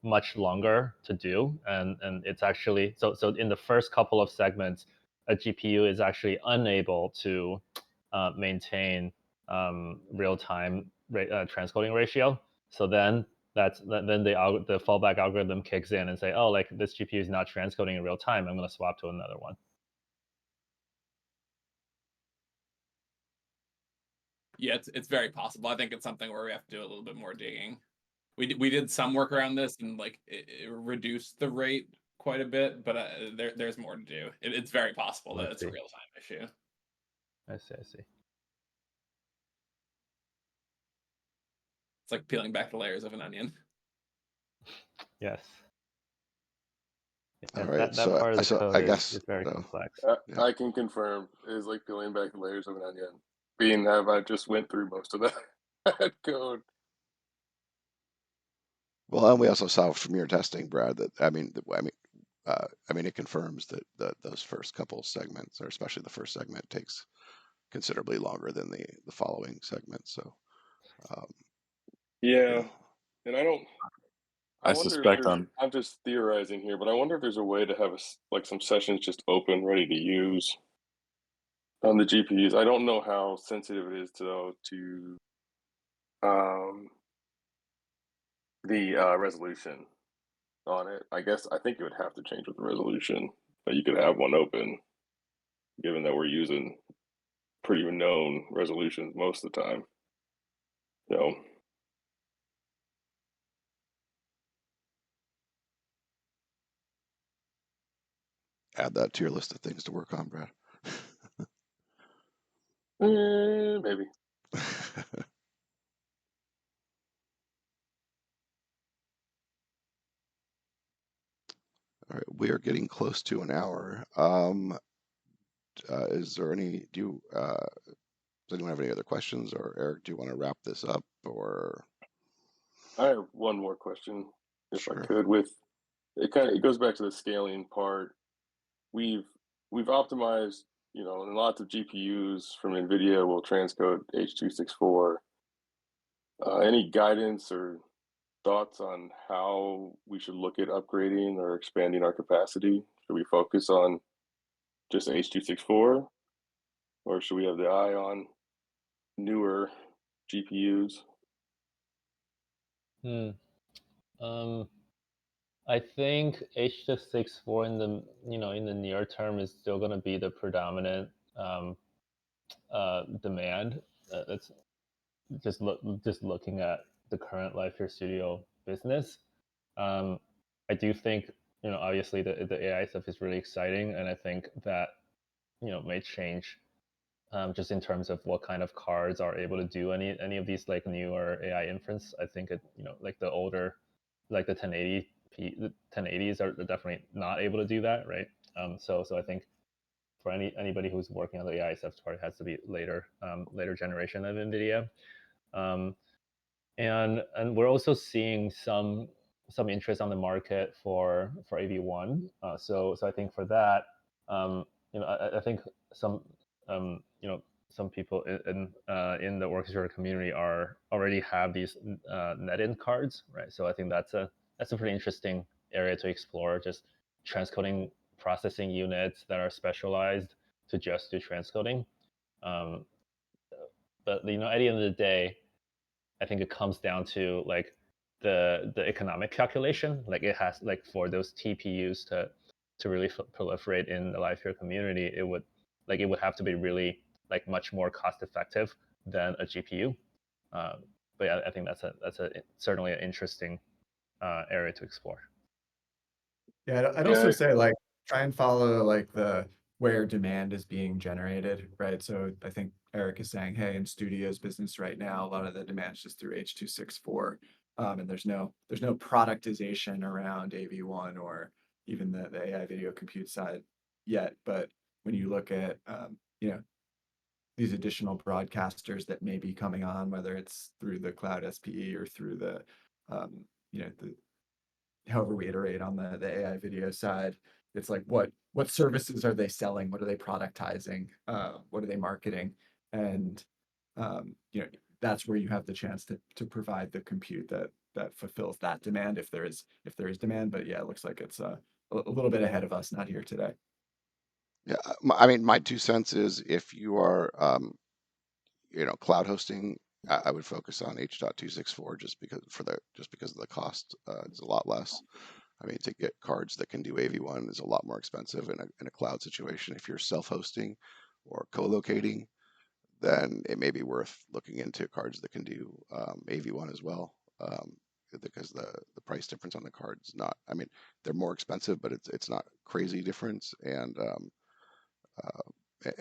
much longer to do, and it's actually so in the first couple of segments, a GPU is actually unable to maintain real time transcoding ratio. So then then the fallback algorithm kicks in and say, oh, like this GPU is not transcoding in real time. I'm going to swap to another one. Yeah, it's very possible. I think it's something where we have to do a little bit more digging. We did some work around this and like it reduced the rate quite a bit, but there's more to do. It's very possible that it's a real time issue. I see. It's like peeling back the layers of an onion. Yes. All right, that part of the so code I is guess very complex. Yeah. I can confirm it is like peeling back the layers of an onion. Being that I just went through most of that code. Well, and we also saw from your testing, Brad, that I mean, it confirms that those first couple segments, or especially the first segment, takes considerably longer than the following segments. So, yeah, and I wonder suspect if I'm just theorizing here, but I wonder if there's a way to have like some sessions just open, ready to use on the GPUs. I don't know how sensitive it is to the resolution on it. I think it would have to change with the resolution, but you could have one open, given that we're using pretty known resolutions most of the time. So add that to your list of things to work on, Brad. maybe. All right, we are getting close to an hour. Is there any? Does anyone have any other questions, or Eric, do you want to wrap this up, or? I have one more question, if Sure. I could. With it goes back to the scaling part. We've optimized, and lots of GPUs from NVIDIA will transcode H.264. Any guidance or thoughts on how we should look at upgrading or expanding our capacity? Should we focus on just H.264, or should we have the eye on newer GPUs? I think H.264 in the near term is still going to be the predominant demand. That's just looking at the current Livepeer Studio business. I do think obviously the AI stuff is really exciting, and I think that may change just in terms of what kind of cards are able to do any of these like newer AI inference. I think it like the older like the 1080s are definitely not able to do that, right? So I think for anybody who's working on the AI stuff, probably has to be later generation of NVIDIA. And we're also seeing some interest on the market for AV1. So I think for that, I think some some people in the orchestrator community already have these net-in cards, right? So I think that's a pretty interesting area to explore. Just transcoding processing units that are specialized to just do transcoding. Um, but at the end of the day, I think it comes down to like the economic calculation. Like it has like for those TPUs to really proliferate in the Livepeer community, it would have to be really like much more cost effective than a GPU. But yeah, I think that's a certainly an interesting area to explore. Yeah, I'd also say like try and follow like the where demand is being generated, right? So I think Eric is saying, hey, in Studio's business right now, a lot of the demand's just through H.264, and there's no productization around AV1 or even the AI video compute side yet. But when you look at these additional broadcasters that may be coming on, whether it's through the cloud SPE or through the the however we iterate on the AI video side, it's like what services are they selling? What are they productizing? What are they marketing? And that's where you have the chance to provide the compute that fulfills that demand if there is demand. But yeah, it looks like it's a little bit ahead of us, not here today. Yeah, I mean, my 2 cents is if you are, cloud hosting, I would focus on H.264 just because of the cost is a lot less. I mean, to get cards that can do AV1 is a lot more expensive in a cloud situation. If you're self-hosting or co-locating, then it may be worth looking into cards that can do AV1 as well, because the price difference on the cards not. I mean, they're more expensive, but it's not crazy difference, and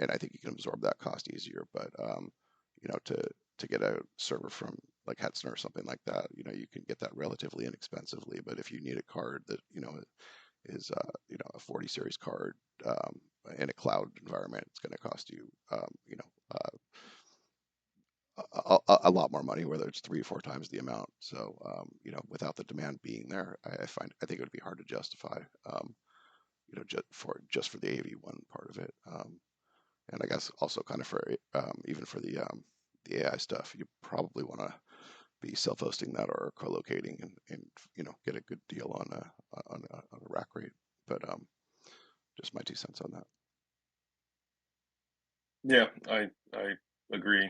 I think you can absorb that cost easier. But to get a server from like Hetzner or something like that, you can get that relatively inexpensively. But if you need a card that is a 40 series card in a cloud environment, it's going to cost you a lot more money, whether it's 3 or 4 times the amount. So without the demand being there, I think it would be hard to justify just for the AV1 part of it. And I guess also kind of for even for the AI stuff, you probably want to be self-hosting that or co-locating and get a good deal on a rack rate. But just my 2 cents on that. Yeah, I agree.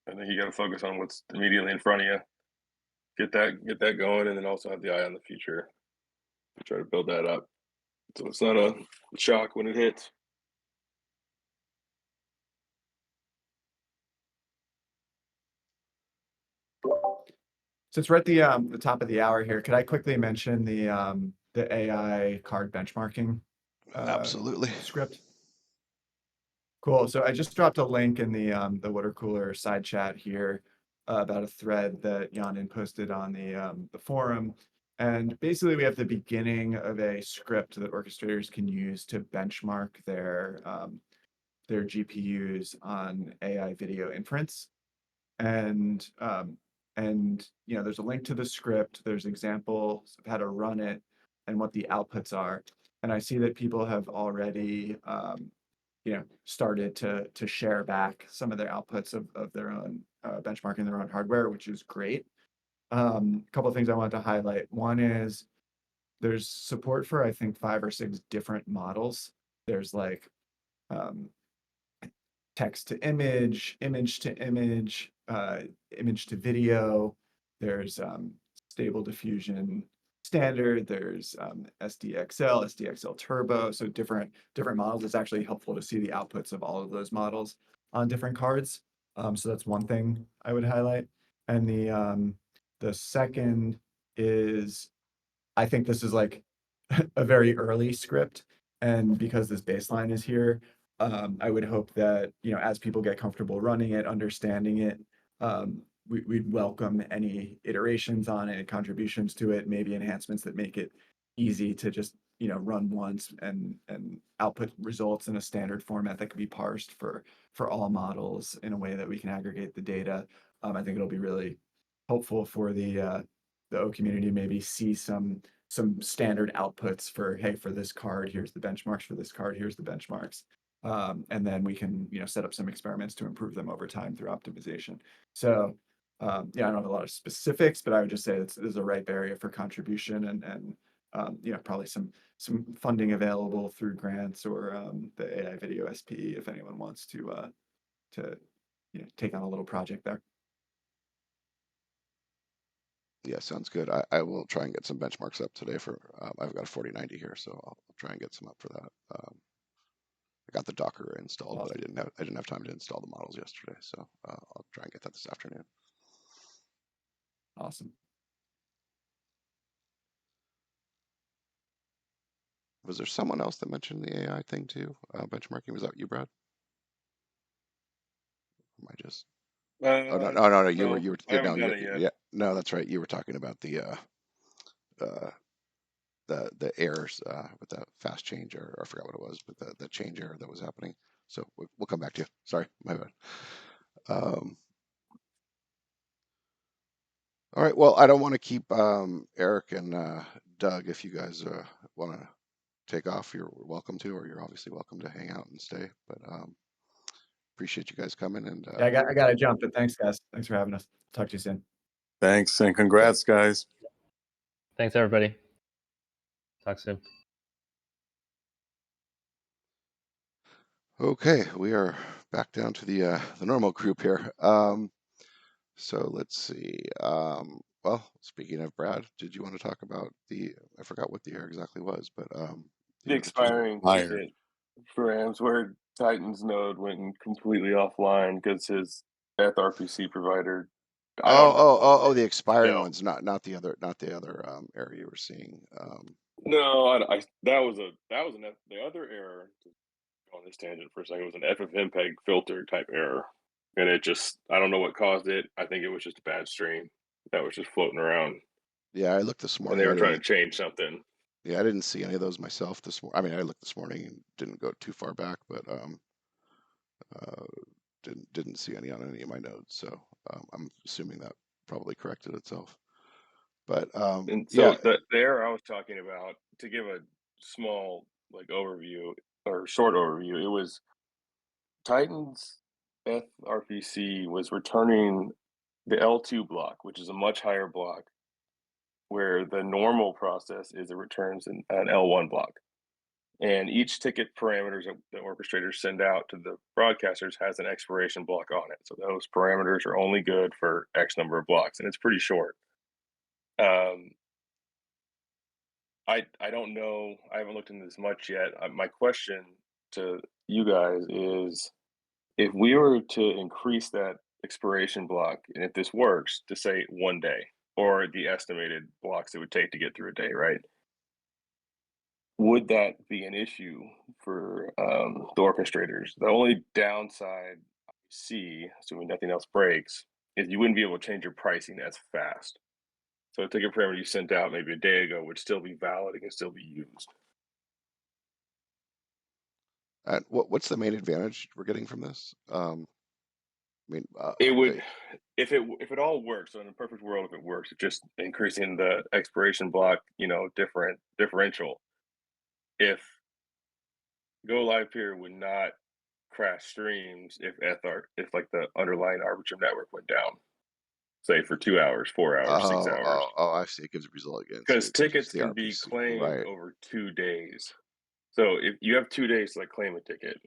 I think you got to focus on what's immediately in front of you. Get that going, and then also have the eye on the future. Try to build that up, so it's not a shock when it hits. Since we're at the top of the hour here, could I quickly mention the AI card benchmarking Absolutely. script? Cool. So I just dropped a link in the water cooler side chat here about a thread that Yanin posted on the forum. And basically, we have the beginning of a script that orchestrators can use to benchmark their GPUs on AI video inference. And there's a link to the script. There's examples of how to run it and what the outputs are. And I see that people have already started to share back some of their outputs of their own benchmarking their own hardware, which is great. A couple of things I wanted to highlight. One is there's support for, I think, 5 or 6 different models. There's like text to image, image to image, image to video. There's stable diffusion standard. There's SDXL, SDXL turbo. So different models. It's actually helpful to see the outputs of all of those models on different cards. So that's one thing I would highlight. And the second is, I think this is like a very early script. And because this baseline is here, I would hope that, as people get comfortable running it, understanding it, we'd welcome any iterations on it, contributions to it, maybe enhancements that make it easy to just, run once and output results in a standard format that can be parsed for all models in a way that we can aggregate the data. I think it'll be really helpful for the O community, maybe see some standard outputs for, hey, for this card, here's the benchmarks, for this card, here's the benchmarks. And then we can, set up some experiments to improve them over time through optimization. So, I don't have a lot of specifics, but I would just say this is a ripe area for contribution and probably some funding available through grants or the AI Video SP if anyone wants to take on a little project there. Yeah, sounds good. I will try and get some benchmarks up today for, I've got a 4090 here, so I'll try and get some up for that. I got the Docker installed, but I didn't have time to install the models yesterday, so I'll try and get that this afternoon. Awesome. Was there someone else that mentioned the AI thing too? Benchmarking, was that you, Brad? Am I just? Oh no! You were I haven't done it yet. Yeah, no, that's right. You were talking about the errors with the fast change, or I forgot what it was, but the change error that was happening. So we'll come back to you. Sorry, my bad. All right. Well, I don't want to keep Eric and Doug. If you guys want to take off, you're welcome to, or you're obviously welcome to hang out and stay. But appreciate you guys coming. And I got to jump, but thanks, guys. Thanks for having us. Talk to you soon. Thanks and congrats, guys. Thanks, everybody. Talk soon. Okay, we are back down to the normal group here. So let's see. Well, speaking of Brad, did you want to talk about I forgot what the error exactly was, but The expiring ticket for Amsware Titan's node went completely offline because his RPC provider. The expiring ones, not the other error you were seeing. No, that was the other error. To go on this tangent for a second, was an FFmpeg filter type error, and it just, I don't know what caused it. I think it was just a bad stream that was just floating around. Yeah, I looked this morning. And they were trying to change something. Yeah, I didn't see any of those myself this morning. I mean, I looked this morning and didn't go too far back, but didn't see any on any of my nodes. So I'm assuming that probably corrected itself. But and so the error I was talking about, to give a small overview or short overview, it was Titan's RPC was returning the L2 block, which is a much higher block, where the normal process is it returns an L1 block. And each ticket parameters that the orchestrators send out to the broadcasters has an expiration block on it. So those parameters are only good for X number of blocks, and it's pretty short. I don't know. I haven't looked into this much yet. My question to you guys is, if we were to increase that expiration block, and if this works, to say 1 day, or the estimated blocks it would take to get through a day, right? Would that be an issue for the orchestrators? The only downside I see, assuming nothing else breaks, is you wouldn't be able to change your pricing as fast. So a ticket parameter you sent out maybe a day ago would still be valid. It can still be used. What's the main advantage we're getting from this? I mean, it would, if it all works. So in a perfect world, if it works, it's just increasing the expiration block, differential. If Go Livepeer would not crash streams if the underlying Arbitrum network went down, say for 2 hours, 4 hours, 6 hours. I see. It gives a result again. Because tickets can be claimed over 2 days. So if you have 2 days to claim a ticket,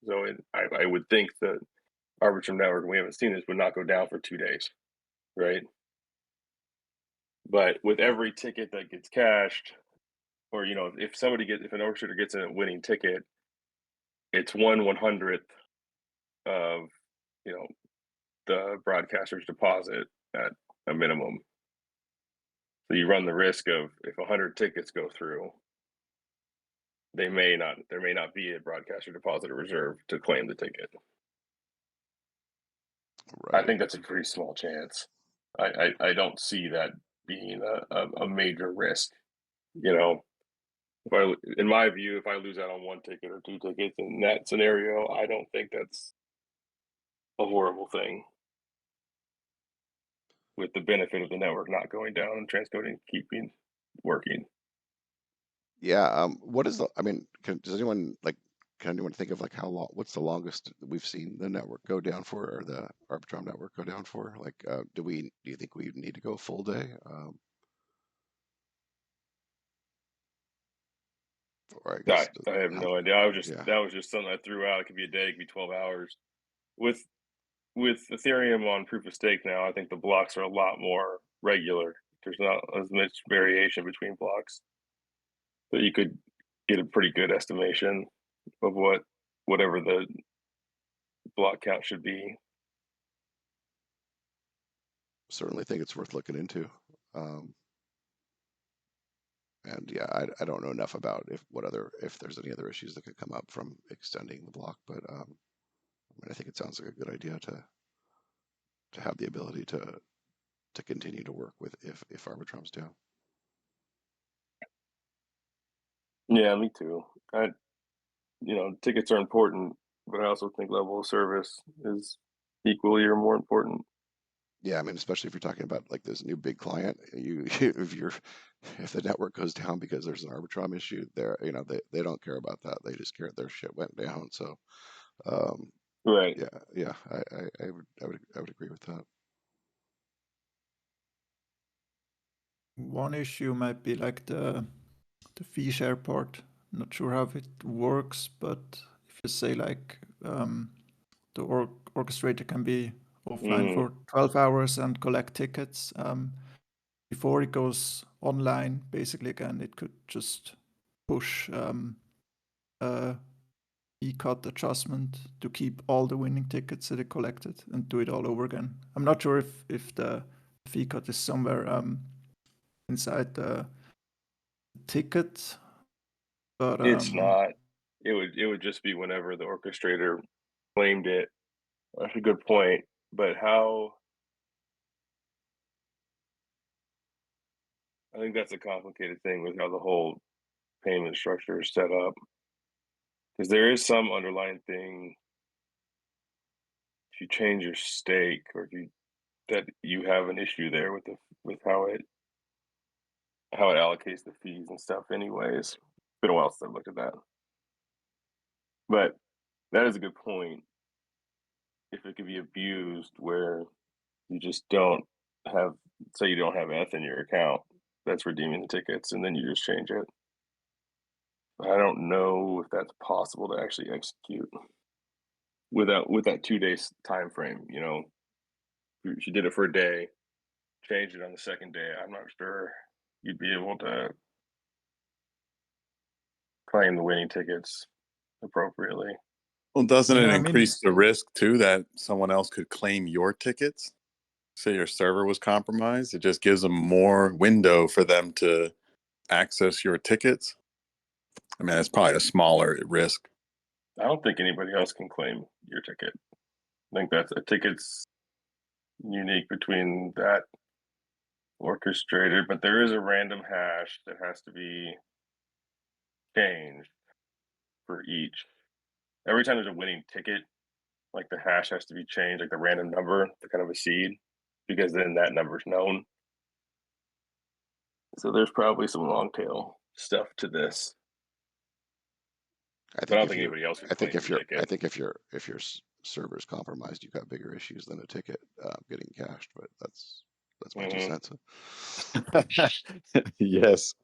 so I would think the Arbitrum network, we haven't seen this, would not go down for 2 days, right? But with every ticket that gets cashed, or if an orchestrator gets a winning ticket, it's 1/100th of the broadcaster's deposit at a minimum. So you run the risk of, if 100 tickets go through, there may not be a broadcaster deposit or reserve to claim the ticket. Right. I think that's a pretty small chance. I don't see that being a major risk. In my view, if I lose out on 1 ticket or 2 tickets in that scenario, I don't think that's a horrible thing, with the benefit of the network not going down and transcoding keeping working. Yeah. What is does anyone can anyone think of how long? What's the longest we've seen the network go down for, or the Arbitrum network go down for? Do you think we need to go a full day? Or I guess I have how, no idea. yeah. That was just something I threw out. It could be a day, it could be 12 hours. With Ethereum on proof of stake now, I think the blocks are a lot more regular. There's not as much variation between blocks, but you could get a pretty good estimation of whatever the block count should be. Certainly think it's worth looking into. And yeah, I don't know enough about if there's any other issues that could come up from extending the block, but I mean, I think it sounds like a good idea to have the ability to continue to work with if Arbitrum's down. Yeah, me too. Tickets are important, but I also think level of service is equally or more important. Yeah, I mean, especially if you're talking about like this new big client, if the network goes down because there's an Arbitrum issue, they don't care about that. They just care their shit went down. So, Right. yeah, I would agree with that. One issue might be like the fee share part. Not sure how it works, but if you say like the orchestrator can be offline for 12 hours and collect tickets, before it goes online, basically again, it could just push a fee cut adjustment to keep all the winning tickets that it collected and do it all over again. I'm not sure if the fee cut is somewhere inside the ticket, but It's not. It would just be whenever the orchestrator claimed it. That's a good point. But I think that's a complicated thing with how the whole payment structure is set up. Because there is some underlying thing. If you change your stake, or that you have an issue there with how it allocates the fees and stuff. Anyways, it's been a while since I've looked at that. But that is a good point. If it could be abused, where you just don't have, say, you don't have ETH in your account that's redeeming the tickets, and then you just change it. I don't know if that's possible to actually execute with that 2 days time frame. If you did it for a day, changed it on the second day, I'm not sure you'd be able to claim the winning tickets appropriately. Well, doesn't it Yeah, I mean, increase the risk too that someone else could claim your tickets? Say your server was compromised, it just gives them more window for them to access your tickets. I mean, it's probably a smaller risk. I don't think anybody else can claim your ticket. I think that's a ticket's unique between that orchestrator, but there is a random hash that has to be changed for each. Every time there's a winning ticket, like the hash has to be changed, like the random number to kind of a seed, because then that number's known. So there's probably some long tail stuff to this. I But I think don't think anybody else can claim your ticket. I think if your server's compromised, you've got bigger issues than a ticket getting cached. But that's my 2 cents. Yes.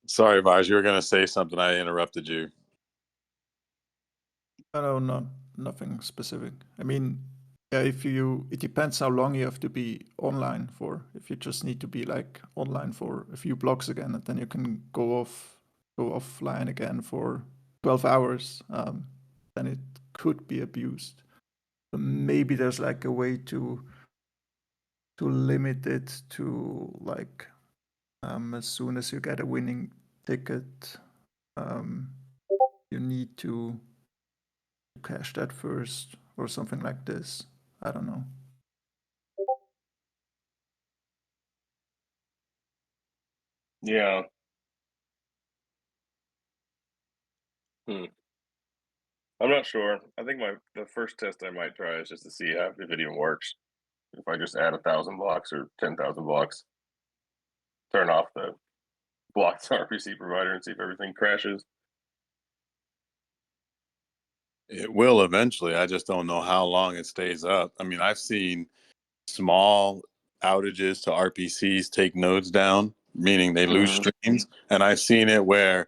Sorry, Vaj, you were going to say something. I interrupted you. no, nothing specific. I mean, yeah, it depends how long you have to be online for. If you just need to be like online for a few blocks again, and then you can go offline again for 12 hours, then it could be abused. So maybe there's like a way to limit it to like as soon as you get a winning ticket, you need to cash that first or something like this. I don't know. Yeah. I'm not sure. I think the first test I might try is just to see if it even works. If I just add 1,000 blocks or 10,000 blocks, turn off the blocks RPC provider and see if everything crashes. It will eventually. I just don't know how long it stays up. I mean, I've seen small outages to RPCs take nodes down, meaning they lose streams. And I've seen it where,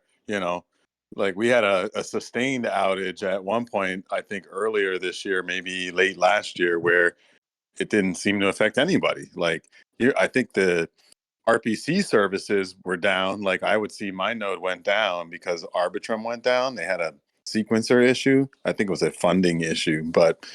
like we had a sustained outage at one point, I think earlier this year, maybe late last year, where it didn't seem to affect anybody. Like here, I think the RPC services were down. Like I would see my node went down because Arbitrum went down. They had a sequencer issue. I think it was a funding issue, but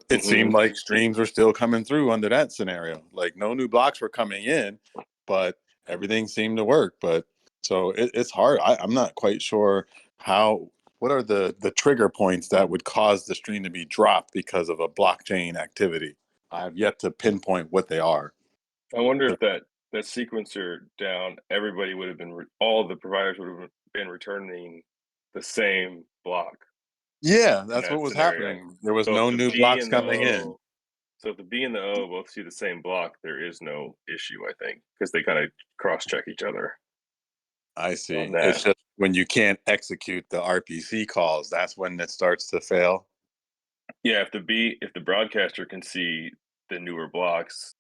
it seemed like streams were still coming through under that scenario. Like no new blocks were coming in, but everything seemed to work. But so it's hard. I'm not quite sure what are the trigger points that would cause the stream to be dropped because of a blockchain activity. I have yet to pinpoint what they are. I wonder if that sequencer down, everybody would have been, all the providers would have been returning the same block. Yeah, that's that what was scenario. happening. There was So no if the new B blocks and the coming in. O- So if the B and the O both see the same block, there is no issue, I think, because they kind of cross-check each other. I see. On that. It's just when you can't execute the RPC calls, that's when it starts to fail. Yeah, if the broadcaster can see the newer blocks,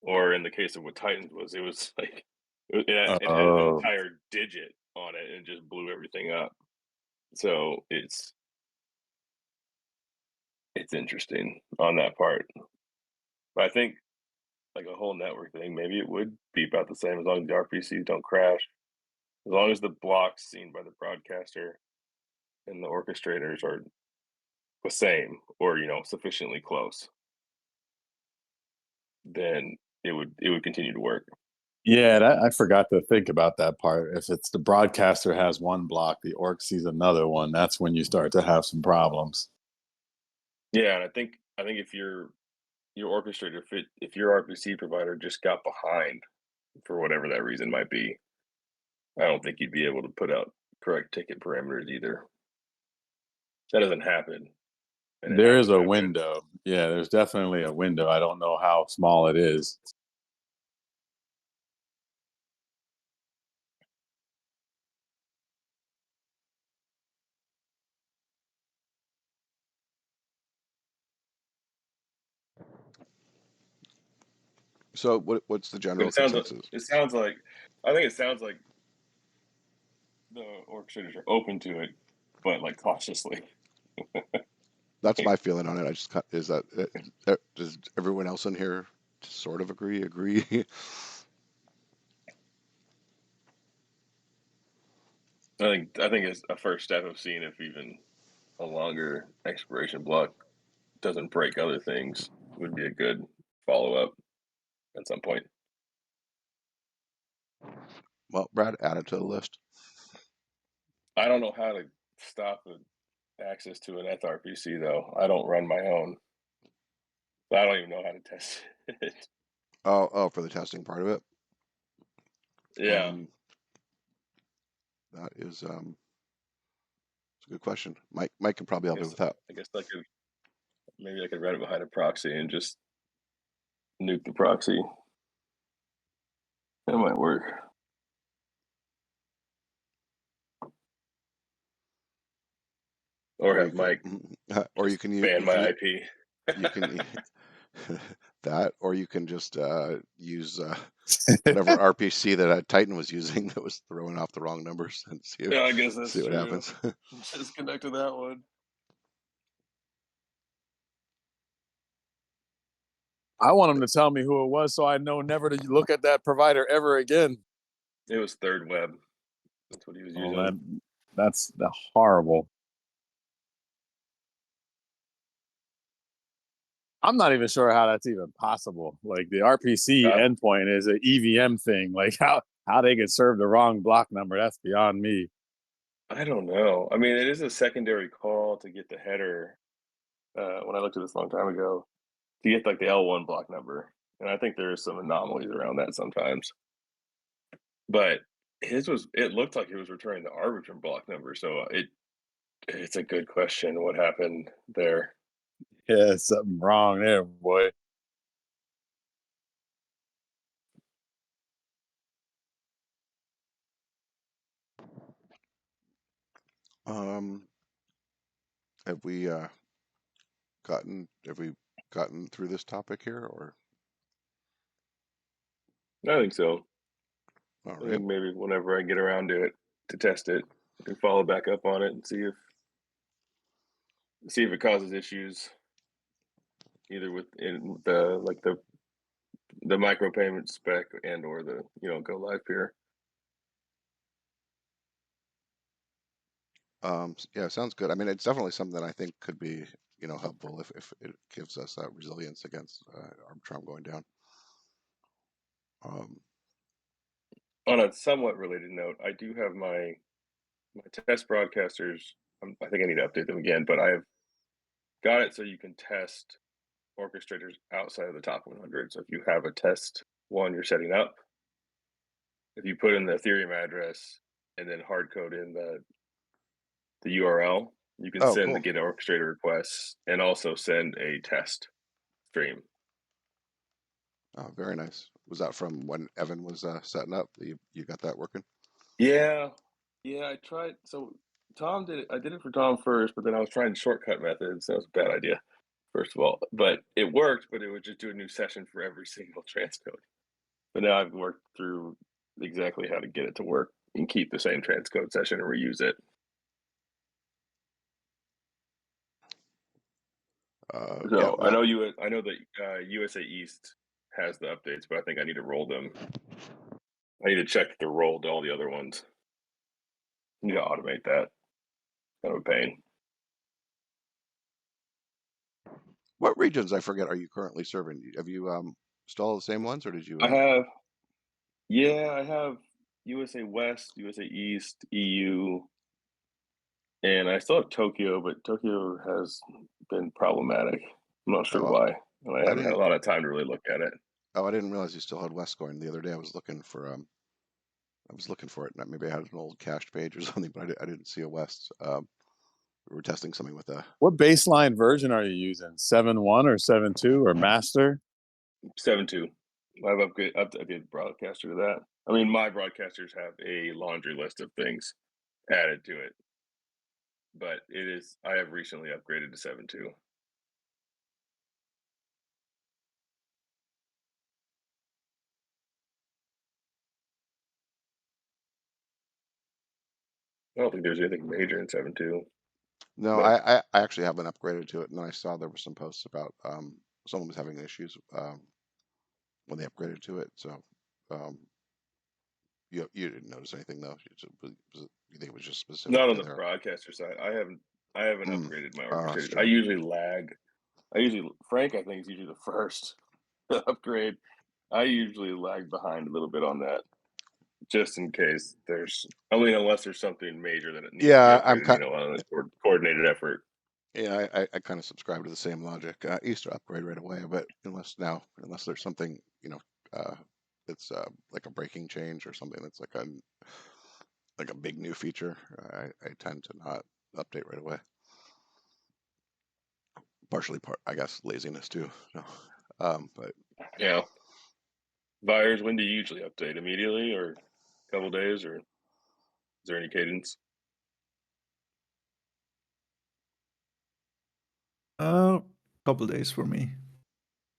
or in the case of what Titans was, it was like it had an entire digit on it and just blew everything up. So it's interesting on that part. But I think like a whole network thing, maybe it would be about the same as long as the RPCs don't crash. As long as the blocks seen by the broadcaster and the orchestrators are the same or sufficiently close, then it would continue to work. Yeah, I forgot to think about that part. If it's the broadcaster has one block, the orc sees another one, that's when you start to have some problems. Yeah, and I think if your orchestrator, if your RPC provider just got behind for whatever that reason might be, I don't think you'd be able to put out correct ticket parameters either. That doesn't happen. There is a window. Yeah, there's definitely a window. I don't know how small it is. So what's the general consensus? I think it sounds like the orchestrators are open to it, but like cautiously. That's my feeling on it. Does everyone else in here sort of agree? I think it's a first step of seeing if even a longer expiration block doesn't break other things would be a good follow up at some point. Well, Brad, add it to the list. I don't know how to stop access to an ETH-RPC though. I don't run my own. So I don't even know how to test it. Oh, for the testing part of it. Yeah. That is it's a good question. Mike can probably help you with that. I guess maybe I could run it behind a proxy and just nuke the proxy. That might work. Or have Mike. Or you can ban my IP. You can that, or you can just use whatever RPC that Titan was using that was throwing off the wrong numbers and see I guess that's what happens. Just connect to that one. I want him to tell me who it was so I know never to look at that provider ever again. It was Third Web. That's what he was using. That's horrible. I'm not even sure how that's even possible. Like the RPC endpoint is an EVM thing. Like how they could serve the wrong block number, that's beyond me. I don't know. I mean, it is a secondary call to get the header. When I looked at this a long time ago, to get like the L1 block number, and I think there is some anomalies around that sometimes. But it looked like he was returning the Arbitrum block number, so it's a good question. What happened there? Yeah, something wrong there, boy. Have we gotten through this topic here, or I think so. All I right. think maybe whenever I get around to it to test it, I can follow back up on it and see if it causes issues either within the micropayment spec and or the go Livepeer. Yeah, sounds good. I mean, it's definitely something that I think could be, helpful if it gives us resilience against arbitrage going down. On a somewhat related note, I do have my test broadcasters. I think I need to update them again, but I have got it so you can test orchestrators outside of the top 100. So if you have a test one you're setting up, if you put in the Ethereum address and then hard code in the URL, you can Oh, send cool. the get orchestrator requests and also send a test stream. Oh, very nice. Was that from when Evan was setting up? You got that working? Yeah, I tried. So Tom did it. I did it for Tom first, but then I was trying shortcut methods. That was a bad idea, first of all. But it worked, but it would just do a new session for every single transcode. But now I've worked through exactly how to get it to work and keep the same transcode session and reuse it. Yeah, So I know that USA East has the updates, but I think I need to roll them. I need to check that they're rolled to all the other ones. I need to automate that. Kind of a pain. what regions, I forget, are you currently serving? Have you still all the same ones, or did you? I have USA West, USA East, EU, and I still have Tokyo, but Tokyo has been problematic. I'm not sure Oh, why, and I I haven't had a didn't. lot of time to really look at it. Oh, I didn't realize you still had West going. The other day, I was looking for it. And maybe I had an old cached page or something, but I didn't see a West. We were testing something with a. What baseline version are you using? 7.1 or 7.2 or master? 7.2. I've updated broadcaster to that. I mean, my broadcasters have a laundry list of things added to it, but I have recently upgraded to 7.2. I don't think there's anything major in 7.2. No, But I actually haven't upgraded to it, and then I saw there were some posts about someone was having issues when they upgraded to it. So um, you didn't notice anything though. You think it was just specific not on to the their? broadcaster side. I haven't upgraded my Oh, that's orchestrator. I true. usually lag. Frank, I think, is usually the first to upgrade. I usually lag behind a little bit on that, just in case unless there's something major that it needs to be Yeah, upgraded, on a coordinated effort. Yeah, I kind of subscribe to the same logic. I used to upgrade right away, but unless there's something, it's like a breaking change or something that's like a big new feature, I tend to not update right away. Partially, I guess, laziness too. No, but Yeah. Buyers, when do you usually update? Immediately or a couple days, or is there any cadence? Couple days for me.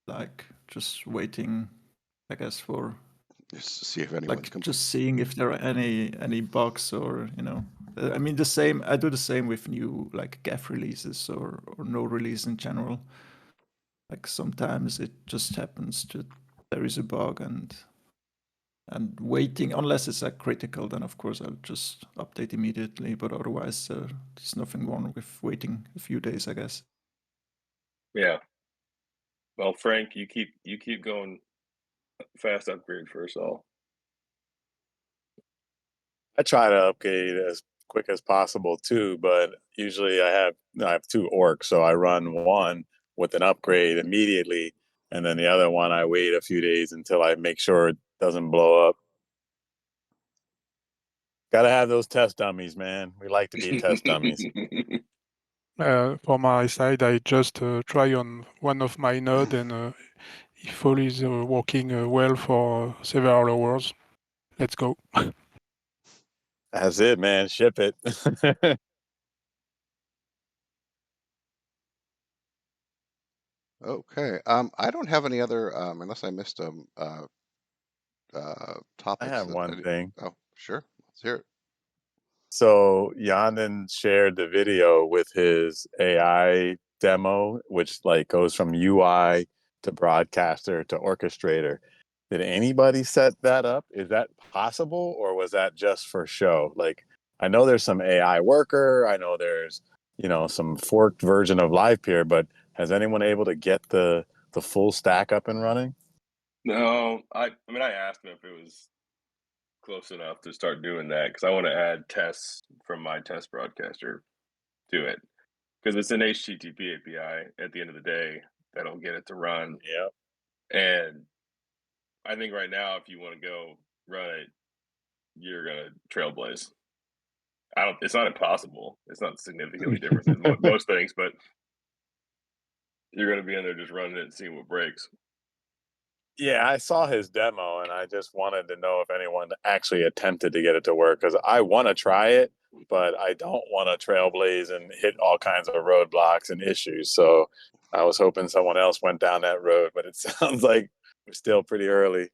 Like just waiting, I guess, for just to see if anyone's just seeing if there are any bugs or I mean the same. I do the same with new like GAF releases or no release in general. Like sometimes it just happens that there is a bug and waiting, unless it's like critical, then of course I'll just update immediately. But otherwise, there's nothing wrong with waiting a few days, I guess. Yeah. Well, Frank, you keep going fast upgrade for us all. I try to upgrade as quick as possible too, but usually I have two orcs, so I run one with an upgrade immediately, and then the other one I wait a few days until I make sure it doesn't blow up. Gotta have those test dummies, man. We like to be test dummies. For my side, I just try on one of my node, and if all is working well for several hours, let's go. That's it, man. Ship it. Okay. I don't have any other, unless I missed them, topics. I have one thing. Oh, sure. Let's hear it. So Yanin shared the video with his AI demo, which like goes from UI to broadcaster to orchestrator. Did anybody set that up? Is that possible, or was that just for show? Like, I know there's some AI worker. I know there's, some forked version of Livepeer, but has anyone able to get the full stack up and running? No, I mean, I asked him if it was close enough to start doing that because I want to add tests from my test broadcaster to it because it's an HTTP API at the end of the day that'll get it to run. Yeah. And I think right now, if you want to go run it, you're gonna trailblaze. It's not impossible. It's not significantly different than most things, but you're gonna be in there just running it and seeing what breaks. Yeah, I saw his demo and I just wanted to know if anyone actually attempted to get it to work because I want to try it, but I don't want to trailblaze and hit all kinds of roadblocks and issues. So I was hoping someone else went down that road, but it sounds like we're still pretty early.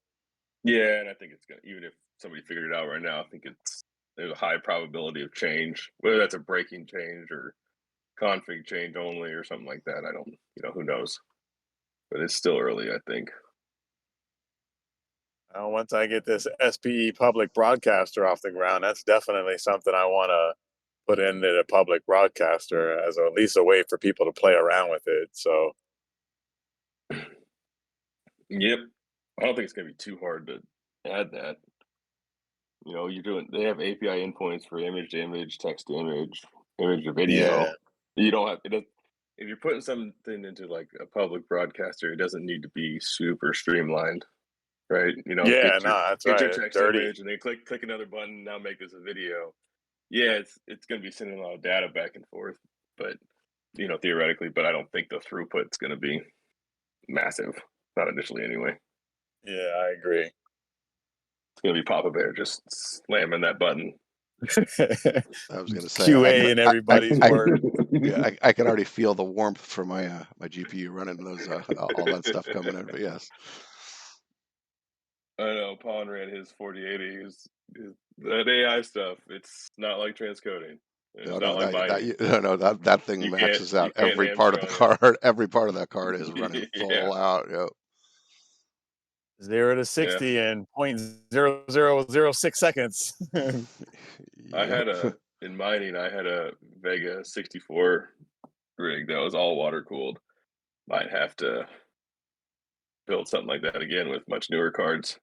Yeah, and I think it's gonna, even if somebody figured it out right now, I think there's a high probability of change, whether that's a breaking change or config change only or something like that. I don't, who knows? But it's still early, I think. Once I get this SPE public broadcaster off the ground, that's definitely something I want to put into the public broadcaster as at least a way for people to play around with it. So, Yep. I don't think it's gonna be too hard to add that. They have API endpoints for image to image, text to image, image to video. yeah. You don't have it. If you're putting something into like a public broadcaster, it doesn't need to be super streamlined, right? Yeah, no, that's get your right. It's text dirty. image and then click another button. Now make this a video. Yeah, it's going to be sending a lot of data back and forth, but theoretically, but I don't think the throughput's going to be massive. Not initially, anyway. Yeah, I agree. It's going to be Papa Bear just slamming that button. I was going to say QA and everybody's work. Yeah, I can already feel the warmth from my my GPU running those all that stuff coming in. But yes, I know Pawn ran his 4080. That AI stuff. It's not like transcoding. It's not like mining. that thing maxes out You can't every part of the hamstrung card. Every part of that card is running it. Yeah. full out. Yep. 0 to 60 in 0.0006 seconds. I had in mining, I had a Vega 64 rig that was all water cooled. Might have to build something like that again with much newer cards.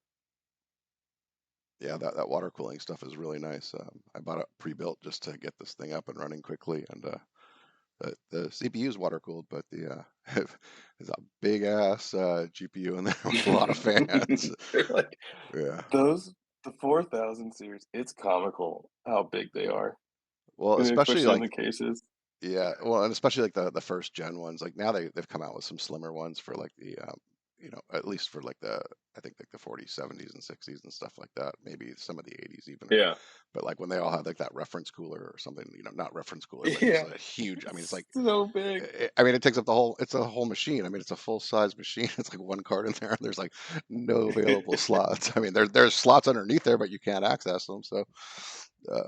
Yeah, that water cooling stuff is really nice. I bought it pre-built just to get this thing up and running quickly, and the CPU is water cooled, but the there's a big ass GPU in there with a lot of fans. Yeah. The 4000 series, it's comical how big they are. Well, And especially especially in the like cases. yeah, well, and especially like the first gen ones. Like now they've come out with some slimmer ones for like the at least for like I think like the 40s, 70s, and 60s and stuff like that. Maybe some of the 80s even. Yeah. But like when they all have like that reference cooler or something, not reference cooler, but Yeah. it's a huge. I mean, it's like so big. it takes up the whole. It's a whole machine. I mean, it's a full size machine. It's like one card in there, and there's like no available slots. I mean, there's slots underneath there, but you can't access them. So,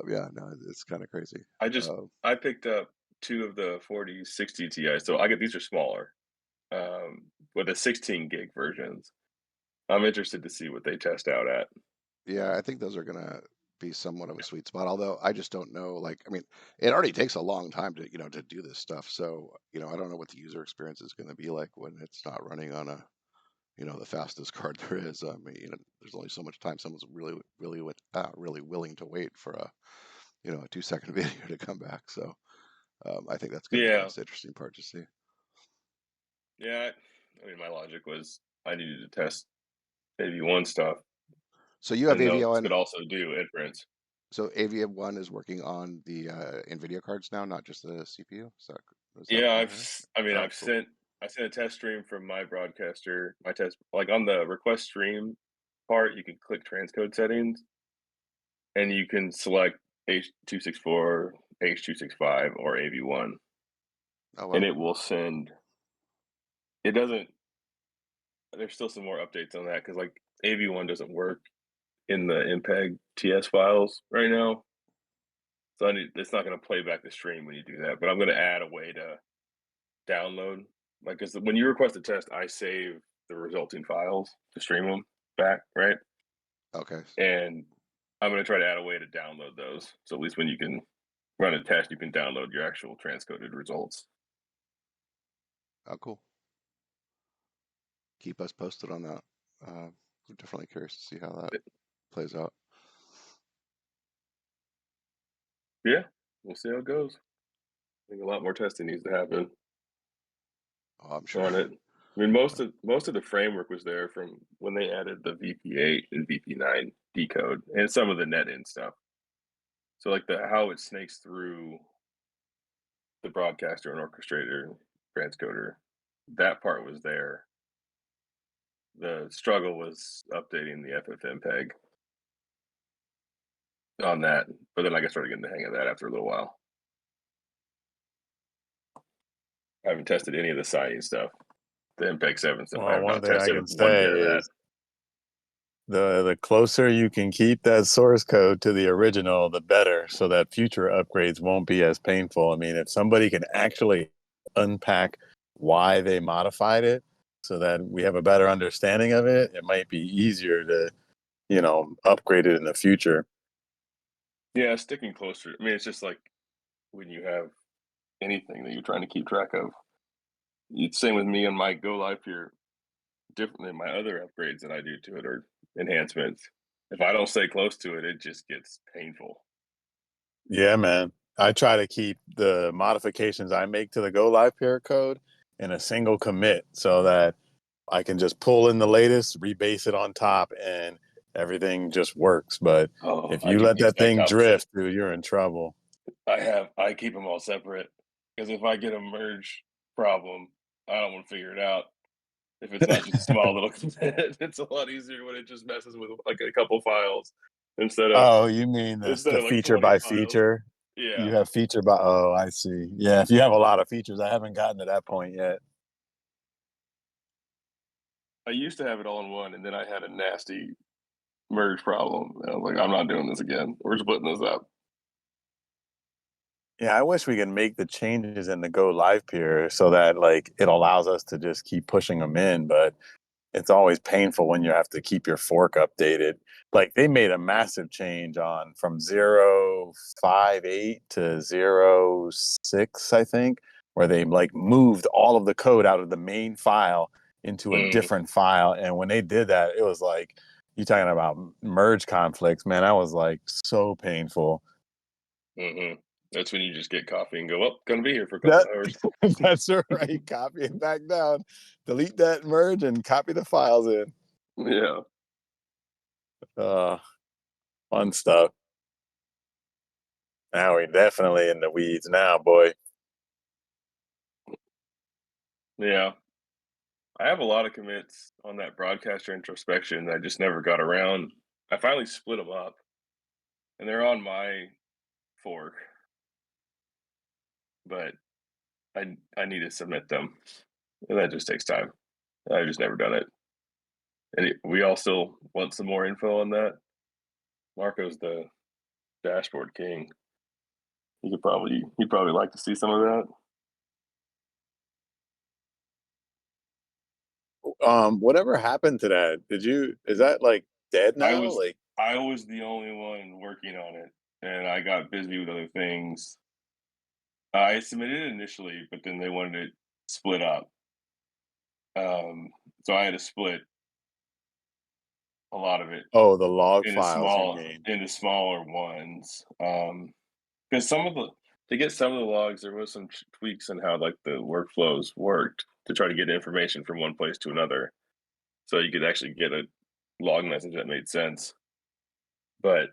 yeah, no, it's kind of crazy. I picked up 2 of the 4060 Ti. So these are smaller, with the 16 gig versions. I'm interested to see what they test out at. Yeah, I think those are gonna be somewhat of a sweet spot. Although I just don't know. Like, I mean, it already takes a long time to to do this stuff. So I don't know what the user experience is going to be like when it's not running on a the fastest card there is. I mean, there's only so much time someone's really willing to wait for a a 2-second video to come back. So I think that's going to be the Yeah. most interesting part to see. Yeah. I mean, my logic was I needed to test AV1 stuff. So you have And those AV1. could also do inference. So AV1 is working on the NVIDIA cards now, not just the CPU. So Yeah, Oh, I've cool. I sent a test stream from my broadcaster. My test, like on the request stream part, you can click transcode settings, and you can select H.264, H.265, or AV1, Oh, and wow. it will send. It doesn't. There's still some more updates on that because like AV1 doesn't work in the MPEG TS files right now. So it's not going to play back the stream when you do that, but I'm going to add a way to download. Like, because when you request a test, I save the resulting files to stream them back, right? Okay. And I'm going to try to add a way to download those. So at least when you can run a test, you can download your actual transcoded results. Oh, cool. Keep us posted on that. I'm definitely curious to see how that plays out. Yeah, we'll see how it goes. I think a lot more testing needs to happen. Oh, I'm sure. On it. I mean, most of the framework was there from when they added the VP8 and VP9 decode and some of the net-in stuff. So like how it snakes through the broadcaster and orchestrator, transcoder, that part was there. The struggle was updating the FFmpeg on that, but then I started getting the hang of that after a little while. I haven't tested any of the SIE stuff. The MPEG 7 stuff, I Well, have one not thing I tested can one say bit of that. is the closer you can keep that source code to the original, the better, so that future upgrades won't be as painful. I mean, if somebody can actually unpack why they modified it so that we have a better understanding of it, it might be easier to, upgrade it in the future. Yeah, sticking closer. I mean, it's just like when you have anything that you're trying to keep track of. It's same with me on my Go Livepeer, different than my other upgrades that I do to it or enhancements. If I don't stay close to it, it just gets painful. Yeah, man. I try to keep the modifications I make to the Go Livepeer code in a single commit so that I can just pull in the latest, rebase it on top, and everything just works. But if I you keep let the that thing backups. drift, dude, you're in trouble. I keep them all separate because if I get a merge problem, I don't want to figure it out. If it's not just a small little commit, it's a lot easier when it just messes with like a couple files instead of Oh, you mean the like feature 20 by files. feature? Yeah. You have feature by, oh, I see. Yeah, if you have a lot of features, I haven't gotten to that point yet. I used to have it all in one, and then I had a nasty merge problem. And I was like, I'm not doing this again. We're splitting this up. Yeah, I wish we could make the changes in the Go Livepeer so that like it allows us to just keep pushing them in, but it's always painful when you have to keep your fork updated. Like they made a massive change on from 0.58 to 0.6, I think, where they like moved all of the code out of the main file into a different file. And when they did that, it was like, you talking about merge conflicts, man, that was like so painful. Mm-hmm. That's when you just get coffee and go, well, gonna be here for a couple That, hours. that's right. Copy it back down, delete that merge, and copy the files in. Yeah. Fun stuff. Now we're definitely in the weeds now, boy. Yeah. I have a lot of commits on that broadcaster introspection that I just never got around. I finally split them up, and they're on my fork, but I need to submit them, and that just takes time. I've just never done it. And we all still want some more info on that. Marco's the dashboard king. He'd probably like to see some of that. Whatever happened to that? Is that like dead now? Like, I was the only one working on it, and I got busy with other things. I submitted it initially, but then they wanted it split up. So I had to split a lot of it oh, the log files you mean? into smaller ones. Because to get some of the logs, there was some tweaks in how like the workflows worked to try to get information from one place to another, so you could actually get a log message that made sense. But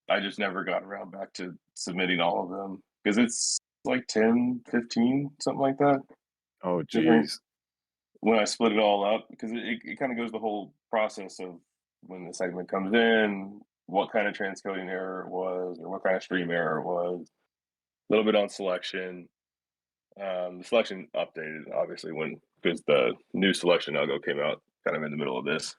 I just never got around back to submitting all of them because it's like 10, 15, something like that. Oh, Different geez. when I split it all up because it kind of goes the whole process of when the segment comes in, what kind of transcoding error it was, or what kind of stream error it was. A little bit on selection. The selection updated obviously because the new selection algo came out kind of in the middle of this.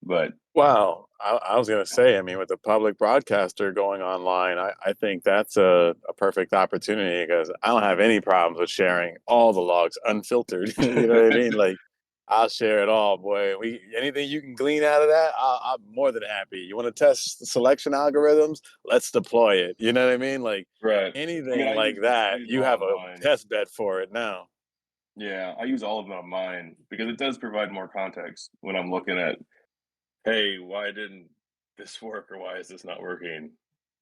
But Wow. I was going to say, I mean, with the public broadcaster going online, I think that's a perfect opportunity because I don't have any problems with sharing all the logs unfiltered. You know what I mean? Like, I'll share it all, boy. Anything you can glean out of that, I'm more than happy. You want to test the selection algorithms? Let's deploy it. You know what I mean? Like, right. I mean, anything like that, I use you all have of a mine. test bed for it now. Yeah, I use all of them on mine because it does provide more context when I'm looking at, hey, why didn't this work or why is this not working?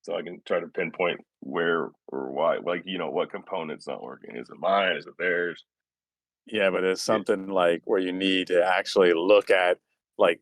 So I can try to pinpoint where or why, like, what component's not working. Is it mine? Is it theirs? Yeah, but it's Yeah. something like where you need to actually look at like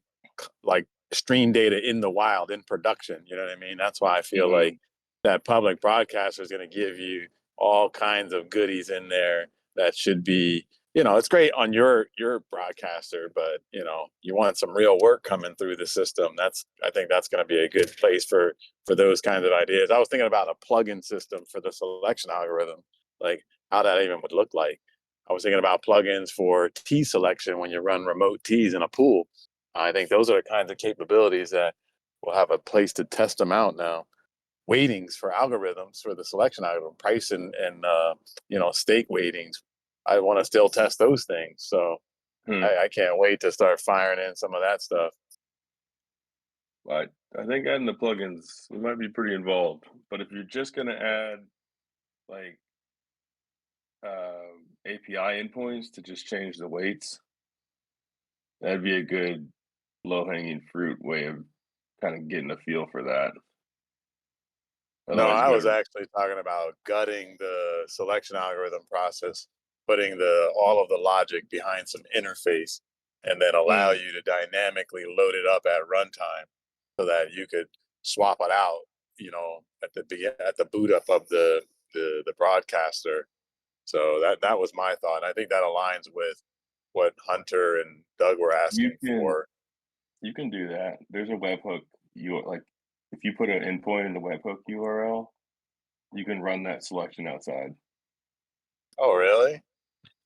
like stream data in the wild in production. You know what I mean? That's why I feel like that public broadcaster is going to give you all kinds of goodies in there that should be. It's great on your broadcaster, but you want some real work coming through the system. I think that's going to be a good place for those kinds of ideas. I was thinking about a plugin system for the selection algorithm, like how that even would look like. I was thinking about plugins for tee selection when you run remote tees in a pool. I think those are the kinds of capabilities that will have a place to test them out now. Weightings for algorithms for the selection algorithm, price and stake weightings. I want to still test those things. So I can't wait to start firing in some of that stuff. I think adding the plugins, we might be pretty involved. But if you're just going to add like API endpoints to just change the weights, that'd be a good low-hanging fruit way of kind of getting a feel for that. No, Otherwise, you I was gotta. actually talking about gutting the selection algorithm process, putting all of the logic behind some interface, and then allow you to dynamically load it up at runtime so that you could swap it out, at the boot up of the broadcaster. So that was my thought. I think that aligns with what Hunter and Doug were You asking can for. you can do that. There's a webhook. If you put an endpoint in the webhook URL, you can run that selection outside. Oh, really?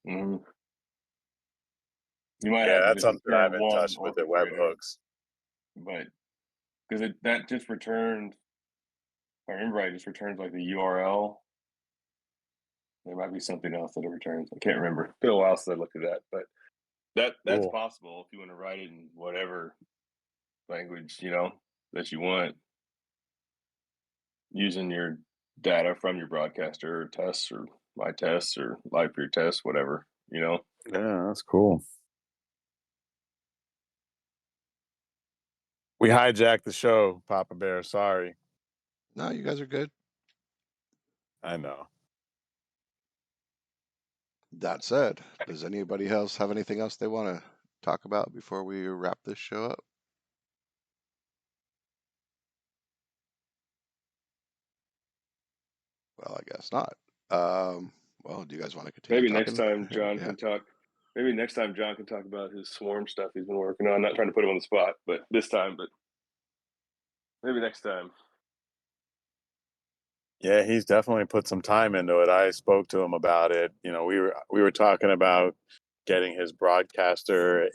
Mm-hmm. You might Yeah, have to that's just something I've return been one touching with the orchestrator, webhooks. but because that just returned, if I remember right, it just returns like the URL. There might be something else that it returns. I can't remember. It's been a while since I looked at that, but that's Cool. possible if you want to write it in whatever language that you want, using your data from your broadcaster or tests or my tests or Livepeer tests, whatever. Yeah, that's cool. We hijacked the show, Papa Bear. Sorry. No, you guys are good. I know. That said, does anybody else have anything else they want to talk about before we wrap this show up? Well, I guess not. Well, do you guys want to continue Maybe next talking? time John Yeah. can talk. Maybe next time John can talk about his swarm stuff he's been working on. Not trying to put him on the spot, but this time. But maybe next time. Yeah, he's definitely put some time into it. I spoke to him about it. We were talking about getting his broadcaster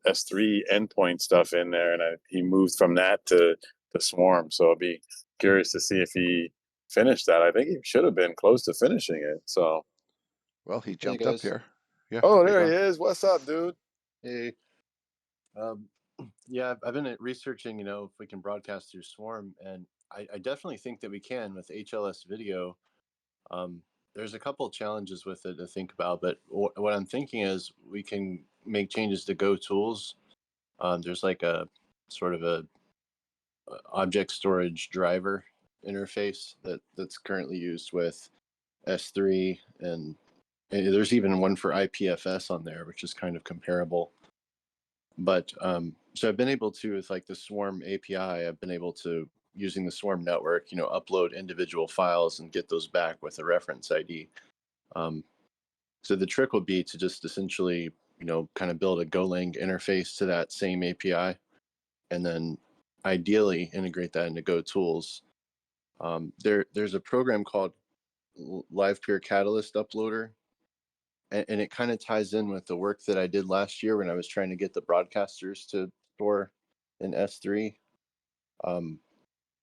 S3 endpoint stuff in there, and he moved from that to Swarm. So I'll be curious to see if he finished that. I think he should have been close to finishing it. So, Well, he Hey jumped up guys. here. Yeah. oh, Hey, there he John. is. What's up, dude? Hey. Yeah, I've been researching, if we can broadcast through Swarm, and I definitely think that we can with HLS video. There's a couple of challenges with it to think about, but what I'm thinking is we can make changes to Go tools. There's like a sort of a object storage driver interface that's currently used with S3, and there's even one for IPFS on there, which is kind of comparable. But so I've been able to, with like the Swarm API, I've been able to, using the Swarm network, upload individual files and get those back with a reference ID. So the trick will be to just essentially, kind of build a Golang interface to that same API, and then ideally integrate that into Go tools. There's a program called Livepeer Catalyst Uploader, and it kind of ties in with the work that I did last year when I was trying to get the broadcasters to store in S3.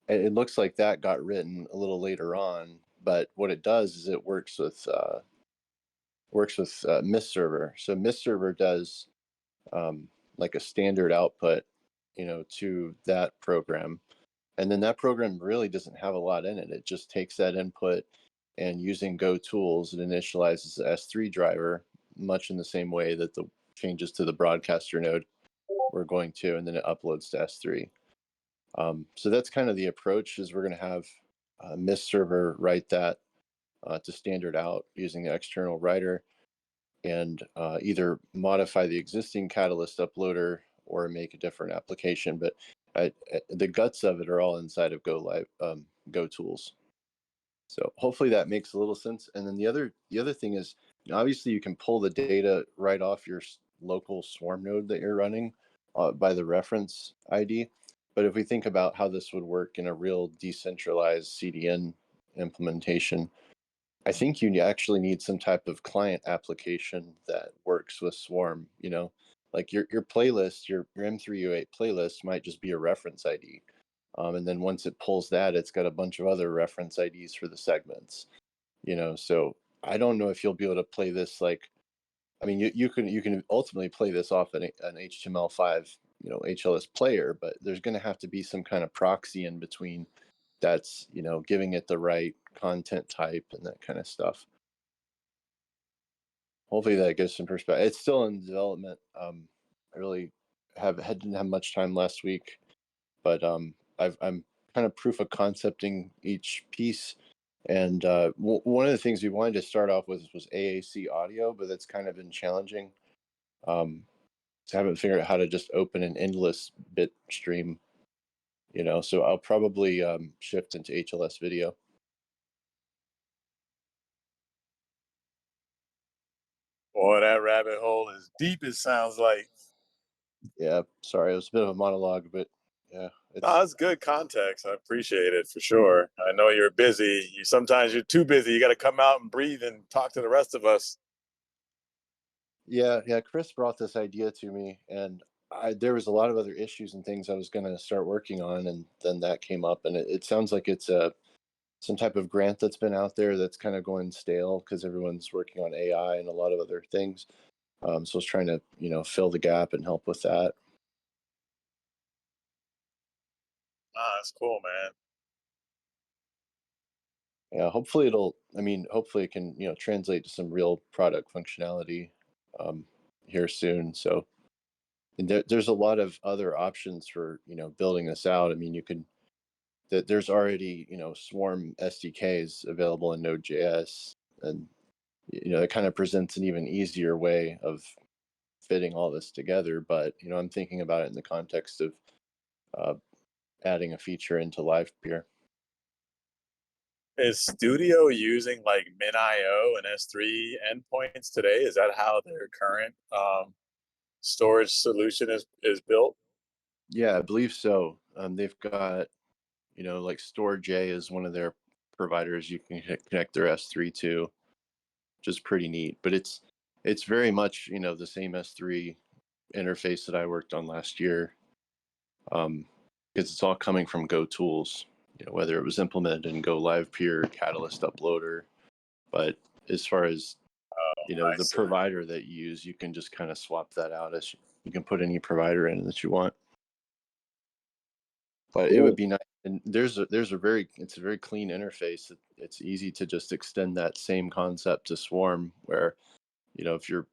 It looks like that got written a little later on, but what it does is it works with MIST server. So MIST server does like a standard output, to that program, and then that program really doesn't have a lot in it. It just takes that input and using Go tools, it initializes the S3 driver, much in the same way that the changes to the broadcaster node we're going to, and then it uploads to S3. So that's kind of the approach, is we're going to have MIST server write that to standard out using the external writer, and either modify the existing Catalyst uploader or make a different application. But the guts of it are all inside of Go tools. So hopefully that makes a little sense. And then the other thing is, obviously you can pull the data right off your local swarm node that you're running by the reference ID. But if we think about how this would work in a real decentralized CDN implementation, I think you actually need some type of client application that works with Swarm. Like your playlist, your M3U8 playlist might just be a reference ID. And then once it pulls that, it's got a bunch of other reference IDs for the segments. So I don't know if you'll be able to play this you can ultimately play this off an HTML5, HLS player, but there's going to have to be some kind of proxy in between that's, giving it the right content type and that kind of stuff. Hopefully that gives some perspective. It's still in development. I really didn't have much time last week, but I'm kind of proof of concepting each piece. And one of the things we wanted to start off with was AAC audio, but that's kind of been challenging. So I haven't figured out how to just open an endless bit stream, so I'll probably shift into HLS video. Boy, that rabbit hole is deep, it sounds like. Yeah, sorry, it was a bit of a monologue, but yeah. That's good context. I appreciate it for sure. I know you're busy. Sometimes you're too busy. You got to come out and breathe and talk to the rest of us. Yeah. Chris brought this idea to me, and there was a lot of other issues and things I was going to start working on, and then that came up, and it sounds like it's some type of grant that's been out there that's kind of going stale because everyone's working on AI and a lot of other things. So I was trying to, fill the gap and help with that. That's cool, man. Yeah, hopefully it can, translate to some real product functionality here soon. So there's a lot of other options for, building this out. I mean, there's already, Swarm SDKs available in Node.js, and, it kind of presents an even easier way of fitting all this together. But, I'm thinking about it in the context of adding a feature into Livepeer. Is Studio using like MinIO and S3 endpoints today? Is that how their current storage solution is built? Yeah, I believe so. They've got, like StoreJ is one of their providers you can connect their S3 to, which is pretty neat. But it's very much, the same S3 interface that I worked on last year, because it's all coming from Go tools, whether it was implemented in Go Livepeer, Catalyst Uploader. But as far as the provider that you use, you can just kind of swap that out. As you can put any provider in that you want. But it would be nice. And it's a very clean interface. It's easy to just extend that same concept to Swarm, where, if you're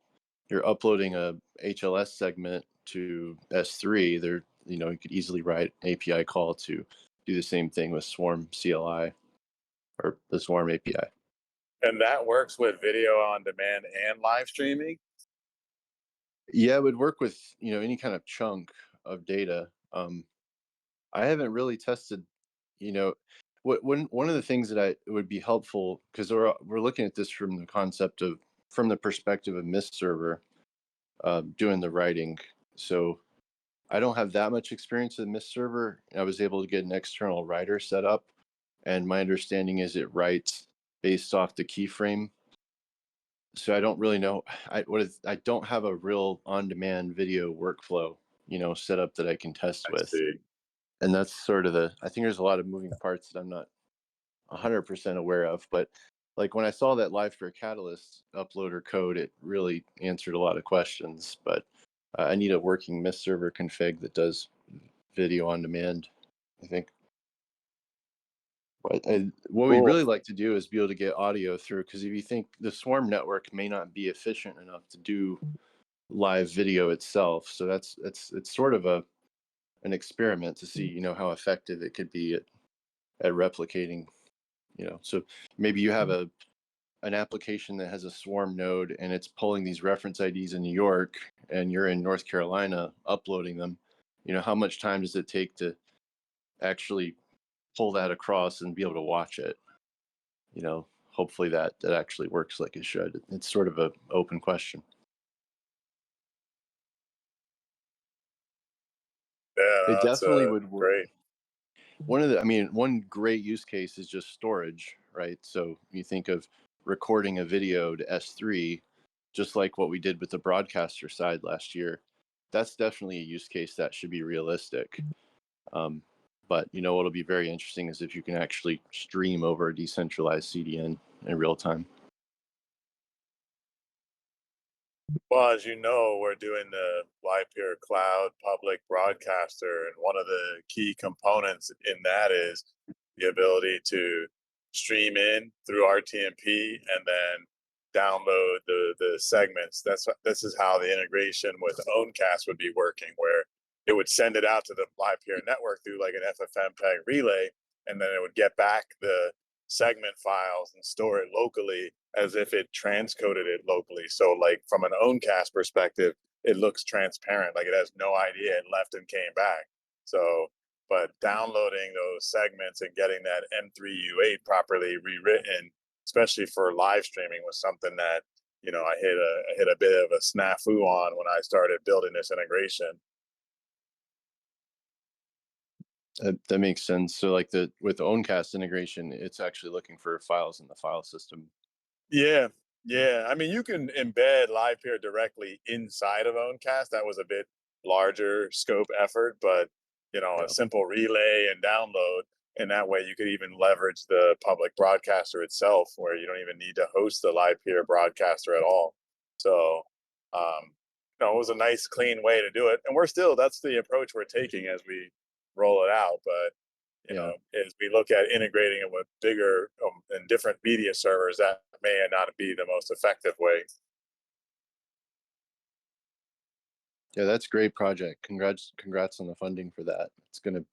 uploading a HLS segment to S3, you could easily write an API call to do the same thing with Swarm CLI or the Swarm API. And that works with video on demand and live streaming? Yeah, it would work with, any kind of chunk of data. I haven't really tested, one of the things that it would be helpful, because we're looking at this from the perspective of MIST server doing the writing. So I don't have that much experience with MIST server. I was able to get an external writer set up, and my understanding is it writes based off the keyframe. So I don't really know. I don't have a real on-demand video workflow setup that I can test I with. see. And that's sort of I think there's a lot of moving parts that I'm not 100% aware of, but like when I saw that Livepeer Catalyst uploader code, it really answered a lot of questions. But I need a working MIST server config that does video on demand, I think. But what we'd really like to do is be able to get audio through, because if you think the Swarm network may not be efficient enough to do live video itself, so it's sort of an experiment to see how effective it could be at replicating. So maybe you have an application that has a Swarm node and it's pulling these reference IDs in New York, and you're in North Carolina uploading them. How much time does it take to actually pull that across and be able to watch it? Hopefully that actually works like it should. It's sort of an open question. Yeah, It that's definitely would work. great. One great use case is just storage, right? So you think of recording a video to S3, just like what we did with the broadcaster side last year. That's definitely a use case that should be realistic. But what'll be very interesting is if you can actually stream over a decentralized CDN in real time. Well, as you know, we're doing the Livepeer Cloud public broadcaster, and one of the key components in that is the ability to stream in through RTMP and then download the segments. This is how the integration with Owncast would be working, where it would send it out to the Livepeer network through like an FFmpeg relay, and then it would get back the segment files and store it locally as if it transcoded it locally. So like from an Owncast perspective, it looks transparent, like it has no idea it left and came back. So, but downloading those segments and getting that M3U8 properly rewritten, especially for live streaming, was something that I hit a bit of a snafu on when I started building this integration. That makes sense. So like with the Owncast integration, it's actually looking for files in the file system. Yeah. I mean, you can embed Livepeer directly inside of Owncast. That was a bit larger scope effort, but a simple relay and download, and that way you could even leverage the public broadcaster itself, where you don't even need to host the Livepeer broadcaster at all. So, it was a nice, clean way to do it, and that's the approach we're taking as we roll it out. But as we look at integrating it with bigger and different media servers, that may not be the most effective way. Yeah, that's a great project. Congrats on the funding for that. It's gonna.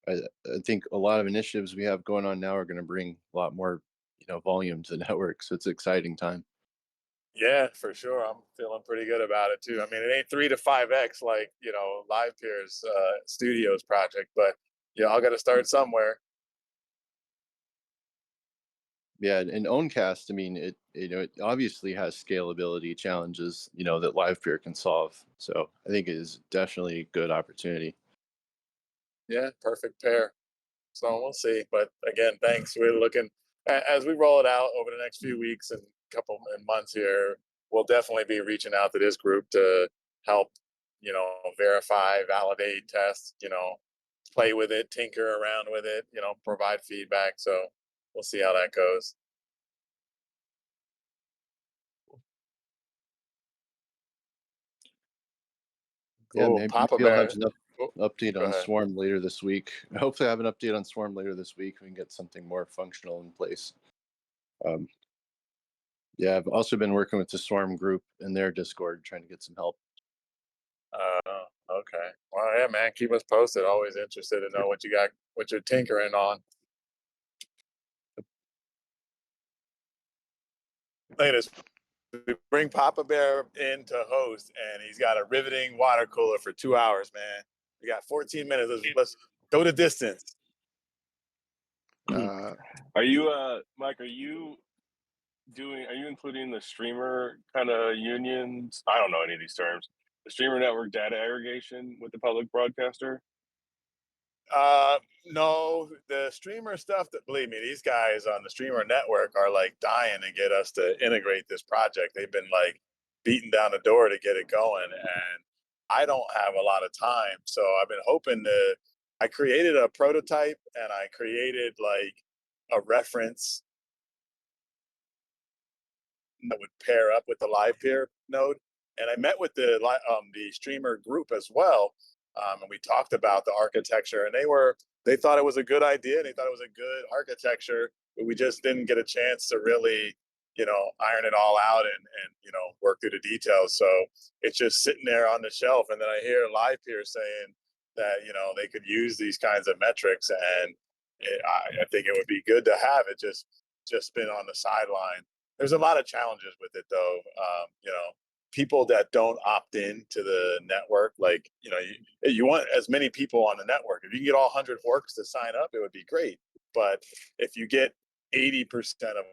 I think a lot of initiatives we have going on now are going to bring a lot more, volume to the network. So it's an exciting time. Yeah, for sure. I'm feeling pretty good about it too. I mean, it ain't 3 to 5x like Livepeer's Studios project, but I got to start somewhere. Yeah, and Owncast, I mean, it obviously has scalability challenges, that Livepeer can solve. So I think it is definitely a good opportunity. Yeah, perfect pair. So we'll see. But again, thanks. We're looking as we roll it out over the next few weeks and couple of months here. We'll definitely be reaching out to this group to help, verify, validate, test, play with it, tinker around with it, provide feedback. So we'll see how that goes. Cool. Yeah, maybe Papa I'll have Bear. an update Go on ahead. Swarm later this week. Hopefully, I have an update on Swarm later this week. We can get something more functional in place. Yeah, I've also been working with the Swarm group in their Discord, trying to get some help. Okay. Well, yeah, man, keep us posted. Always interested to know what you got, what you're tinkering on. Latest, we bring Papa Bear in to host, and he's got a riveting water cooler for 2 hours, man. We got 14 minutes. Let's go the distance. Are you, Mike? Are you including the streamer kind of unions? I don't know any of these terms. The streamer network data aggregation with the public broadcaster? No, the streamer stuff, that, believe me, these guys on the streamer network are like dying to get us to integrate this project. They've been like beating down the door to get it going, and I don't have a lot of time. So I've been hoping to, I created a prototype and I created like a reference that would pair up with the Livepeer node. And I met with the streamer group as well, and we talked about the architecture. And they thought it was a good idea. They thought it was a good architecture, but we just didn't get a chance to really, iron it all out and work through the details. So it's just sitting there on the shelf. And then I hear Livepeer saying that they could use these kinds of metrics, and I think it would be good to have it just been on the sideline. There's a lot of challenges with it, though. People that don't opt in to the network, like you want as many people on the network. If you can get all 100 orcs to sign up, it would be great. But if you get 80% of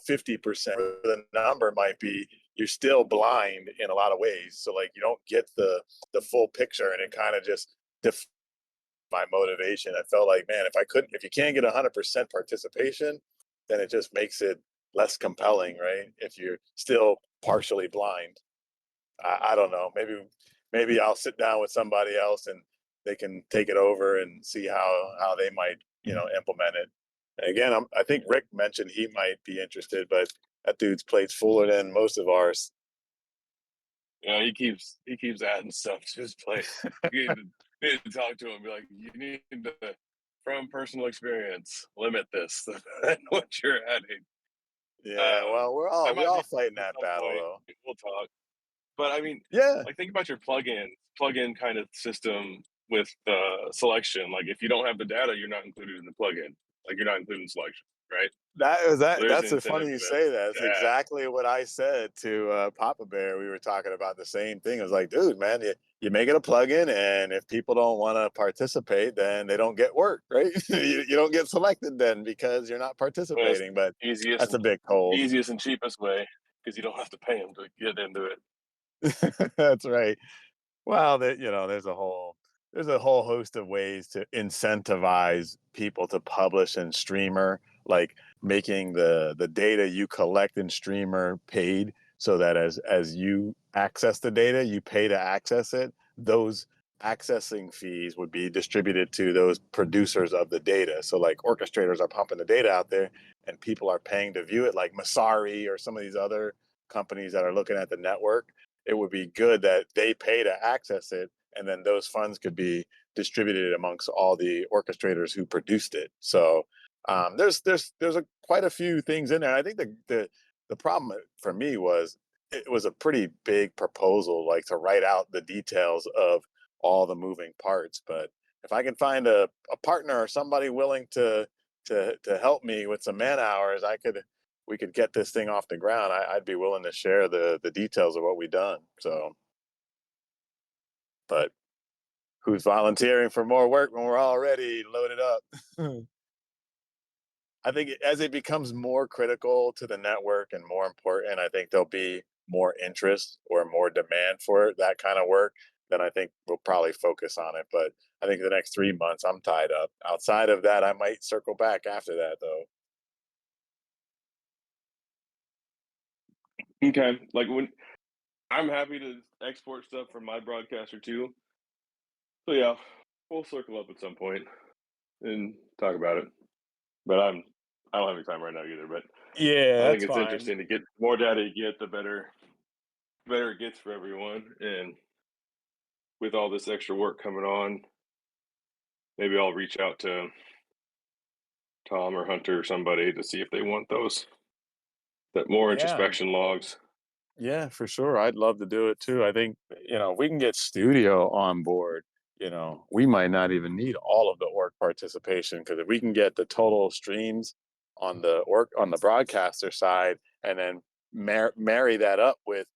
50%, the number might be, you're still blind in a lot of ways. So like you don't get the full picture, and it kind of just my motivation. I felt like, man, if you can't get 100% participation, then it just makes it less compelling, right? If you're still partially blind. I don't know. Maybe I'll sit down with somebody else and they can take it over and see how they might implement it. And again, I think Rick mentioned he might be interested, but that dude's plate's fuller than most of ours. He keeps adding stuff to his plate. You need to talk to him. Be like, you need to, from personal experience, limit this. What you're adding. Yeah, well, we're all fighting that battle, though. We'll talk. But I mean, yeah, like think about your plugin kind of system with the selection. Like if you don't have the data, you're not included in the plugin. Like you're not included in selection, right? That's so funny you say that. That's exactly what I said to Papa Bear. We were talking about the same thing. I was like, dude, man, you make it a plugin, and if people don't want to participate, then they don't get work, right? you don't get selected then because you're not participating. But that's a bit cold. Easiest and cheapest way, because you don't have to pay them to get into it. That's right. Well, there's a whole host of ways to incentivize people to publish in Streamer, like making the data you collect in Streamer paid, so that as you access the data, you pay to access it. Those accessing fees would be distributed to those producers of the data. So like orchestrators are pumping the data out there and people are paying to view it, like Masari or some of these other companies that are looking at the network. It would be good that they pay to access it, and then those funds could be distributed amongst all the orchestrators who produced it. So there's quite a few things in there. I think the problem for me was it was a pretty big proposal, like to write out the details of all the moving parts. But if I can find a partner or somebody willing to help me with some man hours, we could get this thing off the ground. I'd be willing to share the details of what we've done. So, but who's volunteering for more work when we're already loaded up? I think as it becomes more critical to the network and more important, I think there'll be more interest or more demand for that kind of work. Then I think we'll probably focus on it. But I think the next 3 months I'm tied up. Outside of that, I might circle back after that, though. Okay, like when I'm happy to export stuff from my broadcaster too. So yeah, we'll circle up at some point and talk about it. But I don't have any time right now either. But yeah, I think it's interesting to get more data you get, the better it gets for everyone. And with all this extra work coming on, maybe I'll reach out to Tom or Hunter or somebody to see if they want that more introspection logs. Yeah, for sure. I'd love to do it too. I think, if we can get Studio on board, we might not even need all of the org participation, because if we can get the total streams on the broadcaster side and then marry that up with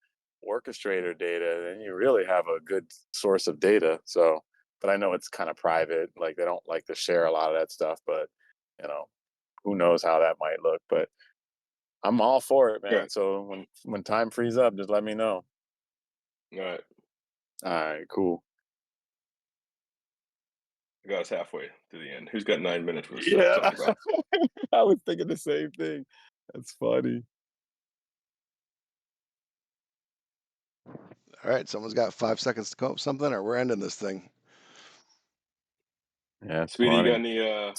orchestrator data, then you really have a good source of data. So, but I know it's kind of private, like they don't like to share a lot of that stuff, but who knows how that might look. But I'm all for it, man. Yeah. So when time frees up, just let me know. All right. All right, cool. I got us halfway to the end. Who's got 9 minutes worth of stuff to talk about? I was thinking the same thing. That's funny. All All right, someone's got 5 seconds to come up with something, or we're ending this thing. Yeah, it's Speedy, you got funny.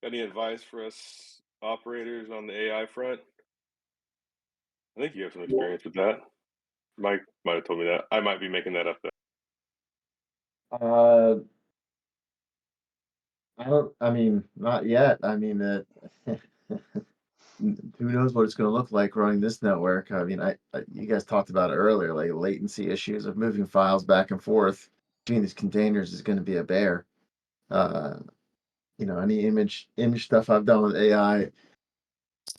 any advice for us operators on the AI front? I think you have some experience with that. Mike might have told me that. I might be making that up though. I mean, not yet. I mean, who knows what it's going to look like running this network? I mean, you guys talked about it earlier, like latency issues of moving files back and forth between these containers is going to be a bear. Uh, any image stuff I've done with AI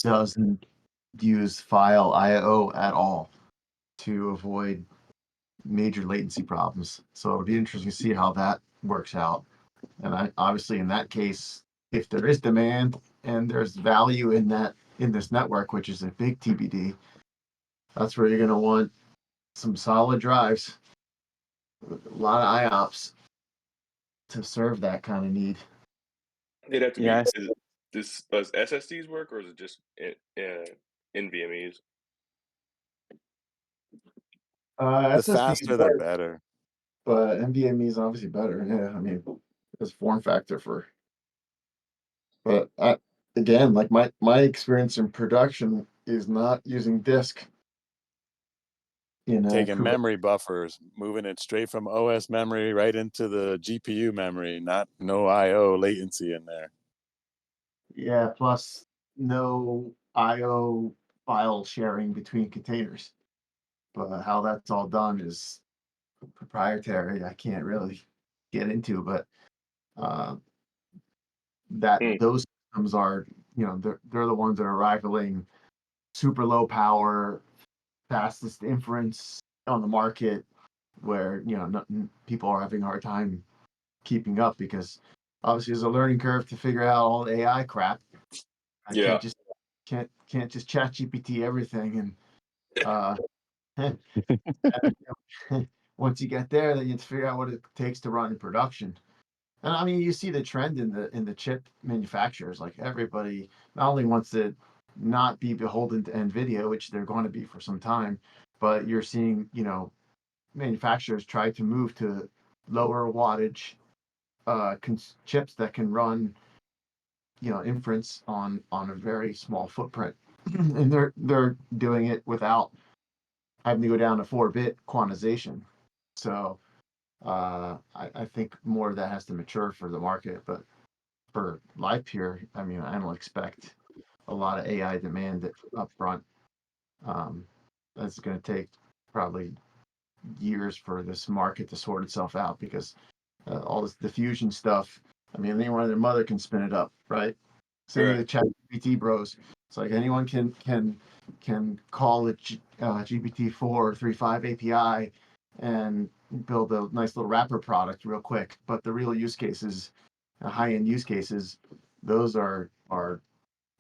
doesn't use file I/O at all to avoid major latency problems. So it'll be interesting to see how that works out. And obviously in that case, if there is demand and there's value in this network, which is a big TBD, that's where you're going to want some solid drives, a lot of IOPS to serve that kind of need. They'd have to Yeah, be. Does SSDs work, or is it just NVMe's? the SSDs faster the work, better. but NVMe is obviously better. Yeah, I mean, it's form factor for. But again, like my experience in production is not using disk in Taking Kubernetes. memory buffers, moving it straight from OS memory right into the GPU memory, no I/O latency in there. Yeah, plus no IO file sharing between containers. But how that's all done is proprietary. I can't really get into, but uh, those systems are, they're the ones that are rivaling super low power, fastest inference on the market, where people are having a hard time keeping up because obviously there's a learning curve to figure out all the AI crap. I Yeah. can't just chat GPT everything and once you get there, then you have to figure out what it takes to run in production. And I mean, you see the trend in the chip manufacturers. Like everybody not only wants to not be beholden to NVIDIA, which they're going to be for some time, but you're seeing manufacturers try to move to lower wattage chips that can run inference on a very small footprint, and they're doing it without having to go down to 4-bit quantization. So I think more of that has to mature for the market. But for Livepeer, I mean, I don't expect a lot of AI demand up front. That's going to take probably years for this market to sort itself out because all this diffusion stuff. I mean, anyone and their mother can spin it up, right? Same with the ChatGPT bros. It's like anyone can call it GPT-4 3.5 API and build a nice little wrapper product real quick. But the real use cases, high-end use cases, those are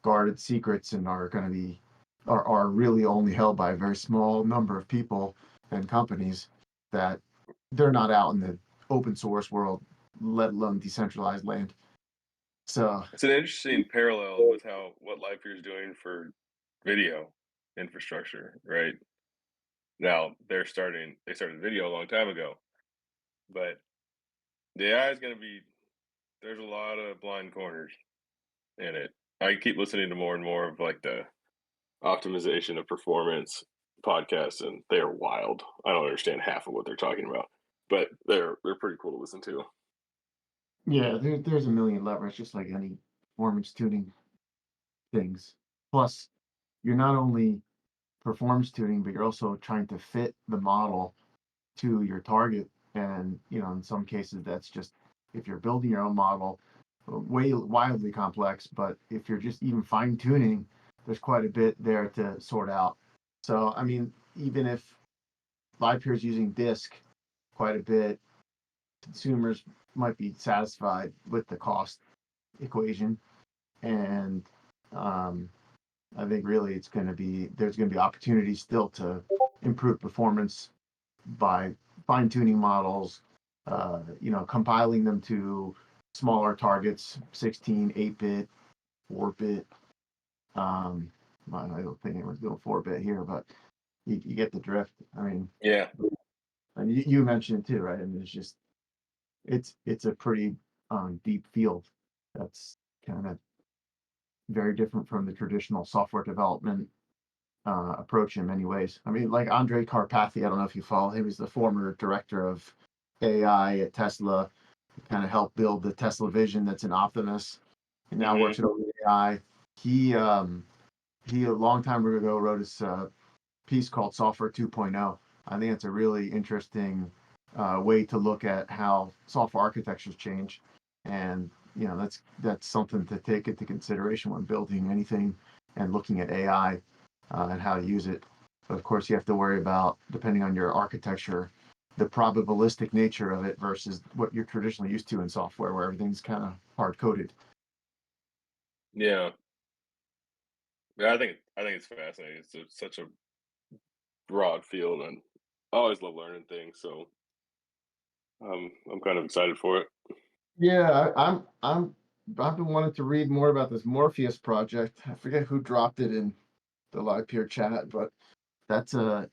guarded secrets and are going to be are really only held by a very small number of people and companies that they're not out in the open source world, let alone decentralized land. So It's an interesting parallel with what Livepeer is doing for video infrastructure, right? Now they started video a long time ago, but the AI is going to be, there's a lot of blind corners in it. I keep listening to more and more of like the optimization of performance podcasts, and they are wild. I don't understand half of what they're talking about, but they're pretty cool to listen to. yeah, there's a million levers, just like any performance tuning things. Plus, you're not only performance tuning, but you're also trying to fit the model to your target. And in some cases, that's just if you're building your own model, wildly complex. But if you're just even fine tuning, there's quite a bit there to sort out. So I mean, even if Livepeer is using disk quite a bit, consumers might be satisfied with the cost equation, and I think really there's going to be opportunities still to improve performance by fine tuning models, compiling them to smaller targets, 16, 8-bit, 4-bit. I don't think anyone's doing 4-bit here, but you get the drift. I mean, Yeah. And you mentioned it too, right? And it's just it's a pretty deep field that's kind of very different from the traditional software development approach in many ways. I mean, like Andre Karpathy, I don't know if you follow him. He's the former director of AI at Tesla. He kind of helped build the Tesla Vision that's in Optimus. He now works at OpenAI. He a long time ago wrote his piece called Software 2.0. I think it's a really interesting way to look at how software architectures change, and that's something to take into consideration when building anything and looking at AI and how to use it. But of course, you have to worry about, depending on your architecture, the probabilistic nature of it versus what you're traditionally used to in software, where everything's kind of hard coded. Yeah. Yeah, I think it's fascinating. It's such a broad field, and I always love learning things. So I'm kind of excited for it. Yeah, I've been wanting to read more about this Morpheus project. I forget who dropped it in the Livepeer chat, but that's the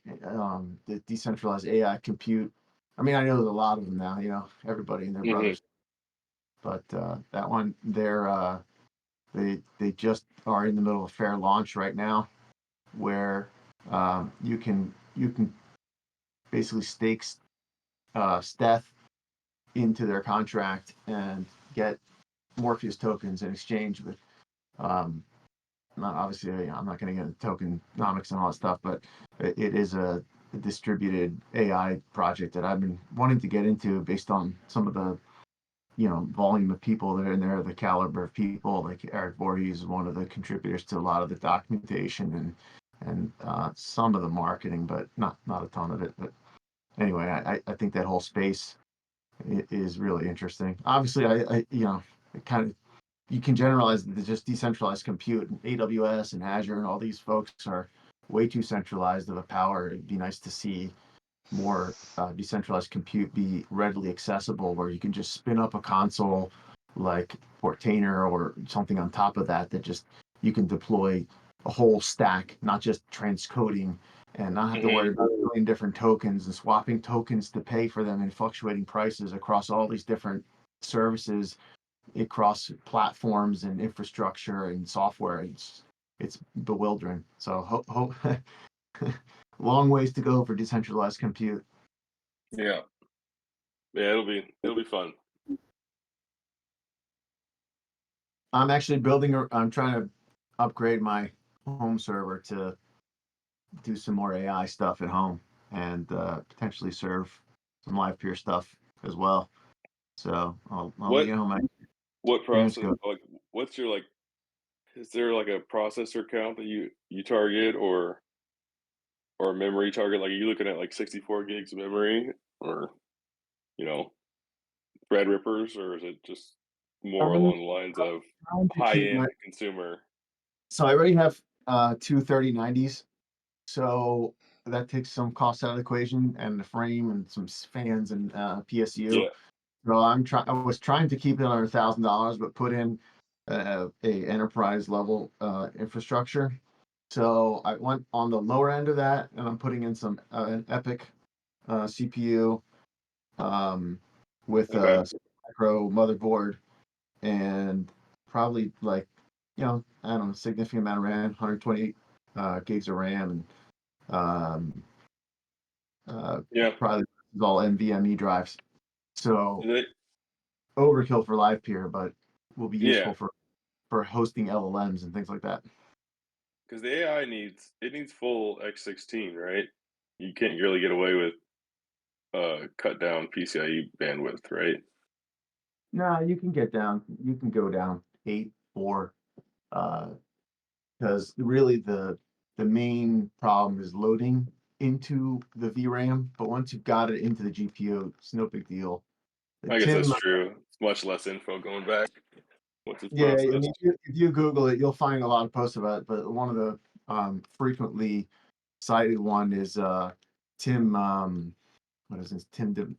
decentralized AI compute. I mean, I know there's a lot of them now. Everybody and their brothers, but that one, they just are in the middle of fair launch right now, where you can basically stake Steth into their contract and get Morpheus tokens in exchange with um, not obviously I'm not going to get into tokenomics and all that stuff, but it is a distributed AI project that I've been wanting to get into based on some of the volume of people that are in there, the caliber of people. Like Eric Voorhees is one of the contributors to a lot of the documentation and some of the marketing, but not a ton of it. But anyway, I think that whole space is really interesting. Obviously, I it kind of, you can generalize the just decentralized compute. AWS and Azure and all these folks are way too centralized of a power. It'd be nice to see more decentralized compute be readily accessible, where you can just spin up a console like Portainer or something on top of that just you can deploy a whole stack, not just transcoding, and not have to worry about a million different tokens and swapping tokens to pay for them and fluctuating prices across all these different services, across platforms and infrastructure and software. It's bewildering. So long ways to go for decentralized compute. Yeah. Yeah, it'll be fun. I'm trying to upgrade my home server to do some more AI stuff at home and potentially serve some Livepeer stuff as well. So I'll let What you know how my what experience process, goes. like, what's your, like, is there like a processor count that you target, or a memory target? Like, are you looking at like 64 gigs of memory, or you know Threadrippers, or is it just more I'm along the lines of trying to high keep my. end consumer? So I already have two 3090s. So that takes some costs out of the equation, and the frame and some fans and PSU. Yeah. So I was trying to keep it under $1,000, but put in a enterprise level infrastructure. So I went on the lower end of that, and I'm putting in some an Epic CPU with Okay. a micro motherboard, and probably like I don't know, significant amount of RAM, 128 gigs of RAM, and um, Yeah. probably all NVMe drives. So They, overkill for Livepeer, but will be yeah. useful for hosting LLMs and things like that. Because the AI needs full X16, right? You can't really get away with cut down PCIe bandwidth, right? No, you can go down 8 or because really the main problem is loading into the VRAM. But once you've got it into the GPU, it's no big deal. I guess that's Tim, true. It's much less info going back once it's yeah, I mean, processed. if you Google it, you'll find a lot of posts about it. But one of the frequently cited one is Tim. What is his Tim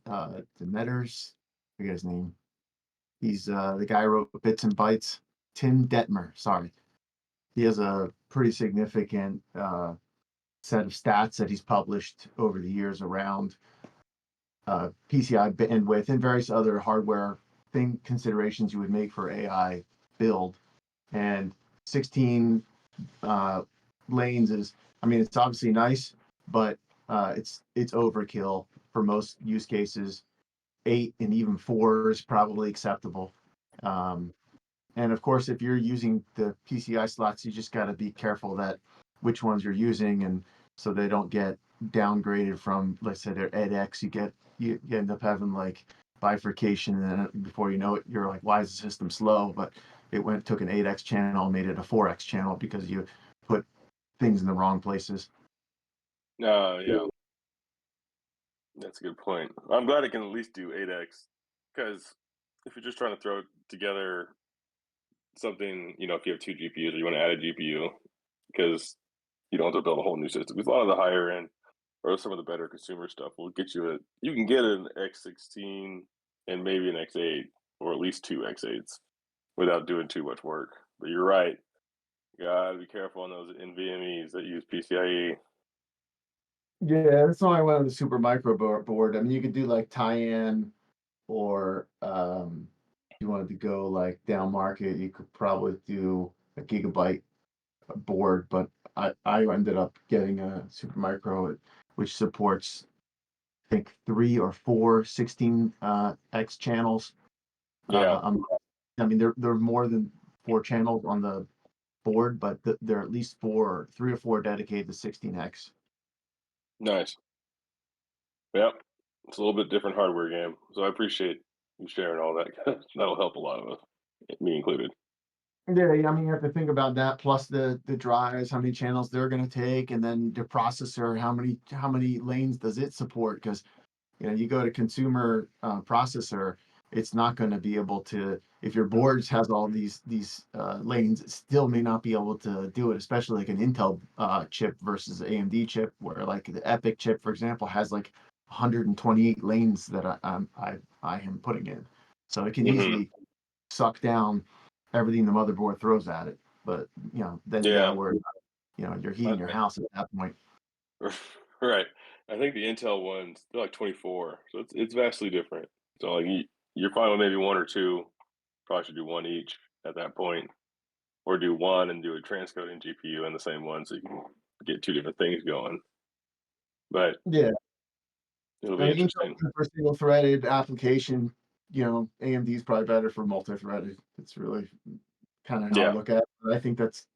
Demeters? I forget his name. He's the guy who wrote Bits and Bytes. Tim Detmer. Sorry, he has a pretty significant set of stats that he's published over the years around PCI bandwidth and various other hardware considerations you would make for AI build. And 16 lanes is, I mean, it's obviously nice, but it's overkill for most use cases. 8 and even 4 is probably acceptable. And of course, if you're using the PCI slots, you just got to be careful that which ones you're using, and so they don't get downgraded from, let's say, they're edX. You end up having like bifurcation, and then before you know it, you're like, why is the system slow? But it took an 8X channel, made it a 4X channel because you put things in the wrong places. Yeah, that's a good point. I'm glad it can at least do 8x, because if you're just trying to throw together something, if you have 2 GPUs or you want to add a GPU, because you don't have to build a whole new system. Because a lot of the higher end or some of the better consumer stuff will get you you can get an X16 and maybe an X8 or at least 2 X8s without doing too much work. But you're right. You gotta be careful on those NVMEs that use PCIe. Yeah, that's why I went with the super micro board. I mean, you could do like Tyan, or if you wanted to go like down market, you could probably do a gigabyte board. But I ended up getting a super micro, which supports, I think, 3 or 4 16x channels. Yeah, I mean, there are more than 4 channels on the board, but there are at least 3 or 4 dedicated to 16x. nice. Yep, it's a little bit different hardware game. So I appreciate you sharing all that. That'll help a lot of us, me included. Yeah, I mean, you have to think about that, plus the drives, how many channels they're going to take, and then the processor, how many lanes does it support? Because you go to consumer processor, it's not going to be able to. If your boards has all these lanes, it still may not be able to do it. Especially like an Intel chip versus AMD chip, where like the EPIC chip, for example, has like 128 lanes that I am putting in, so it can easily suck down everything the motherboard throws at it. But then you got to Yeah, worry about, you're heating your house at that point. right. I think the Intel ones, they're like 24, so it's vastly different. So like you're fine with maybe 1 or 2. Probably should do 1 each at that point, or do 1 and do a transcoding GPU in the same one, so you can get 2 different things going. But Yeah, it'll I be mean, Intel interesting. for single-threaded application, AMD is probably better for multi-threaded. It's really kind of how I Yeah, look at it. But I think that's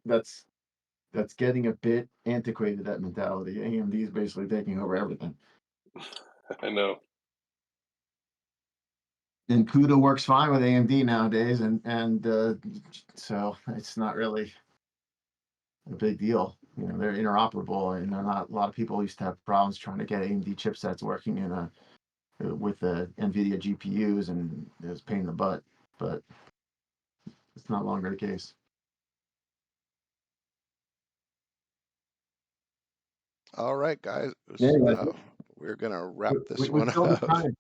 getting a bit antiquated, that mentality. AMD is basically taking over everything. I know. And CUDA works fine with AMD nowadays, and so it's not really a big deal. They're interoperable, and they're not. A lot of people used to have problems trying to get AMD chipsets working with the NVIDIA GPUs, and it was a pain in the butt. But it's not longer the case. All right, guys. Anyway, We're gonna wrap this we one still have up. time.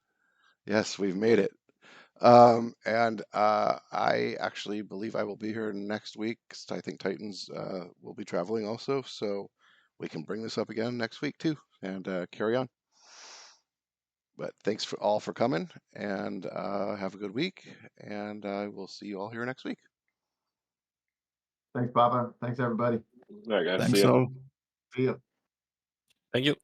Yes, we've made it. And I actually believe I will be here next week. 'Cause I think Titans will be traveling also, so we can bring this up again next week too, and carry on. But thanks for all for coming, and have a good week, and I will see you all here next week. Thanks, Papa. Thanks, everybody. All right, guys. Thanks See ya. all. See you. Thank you.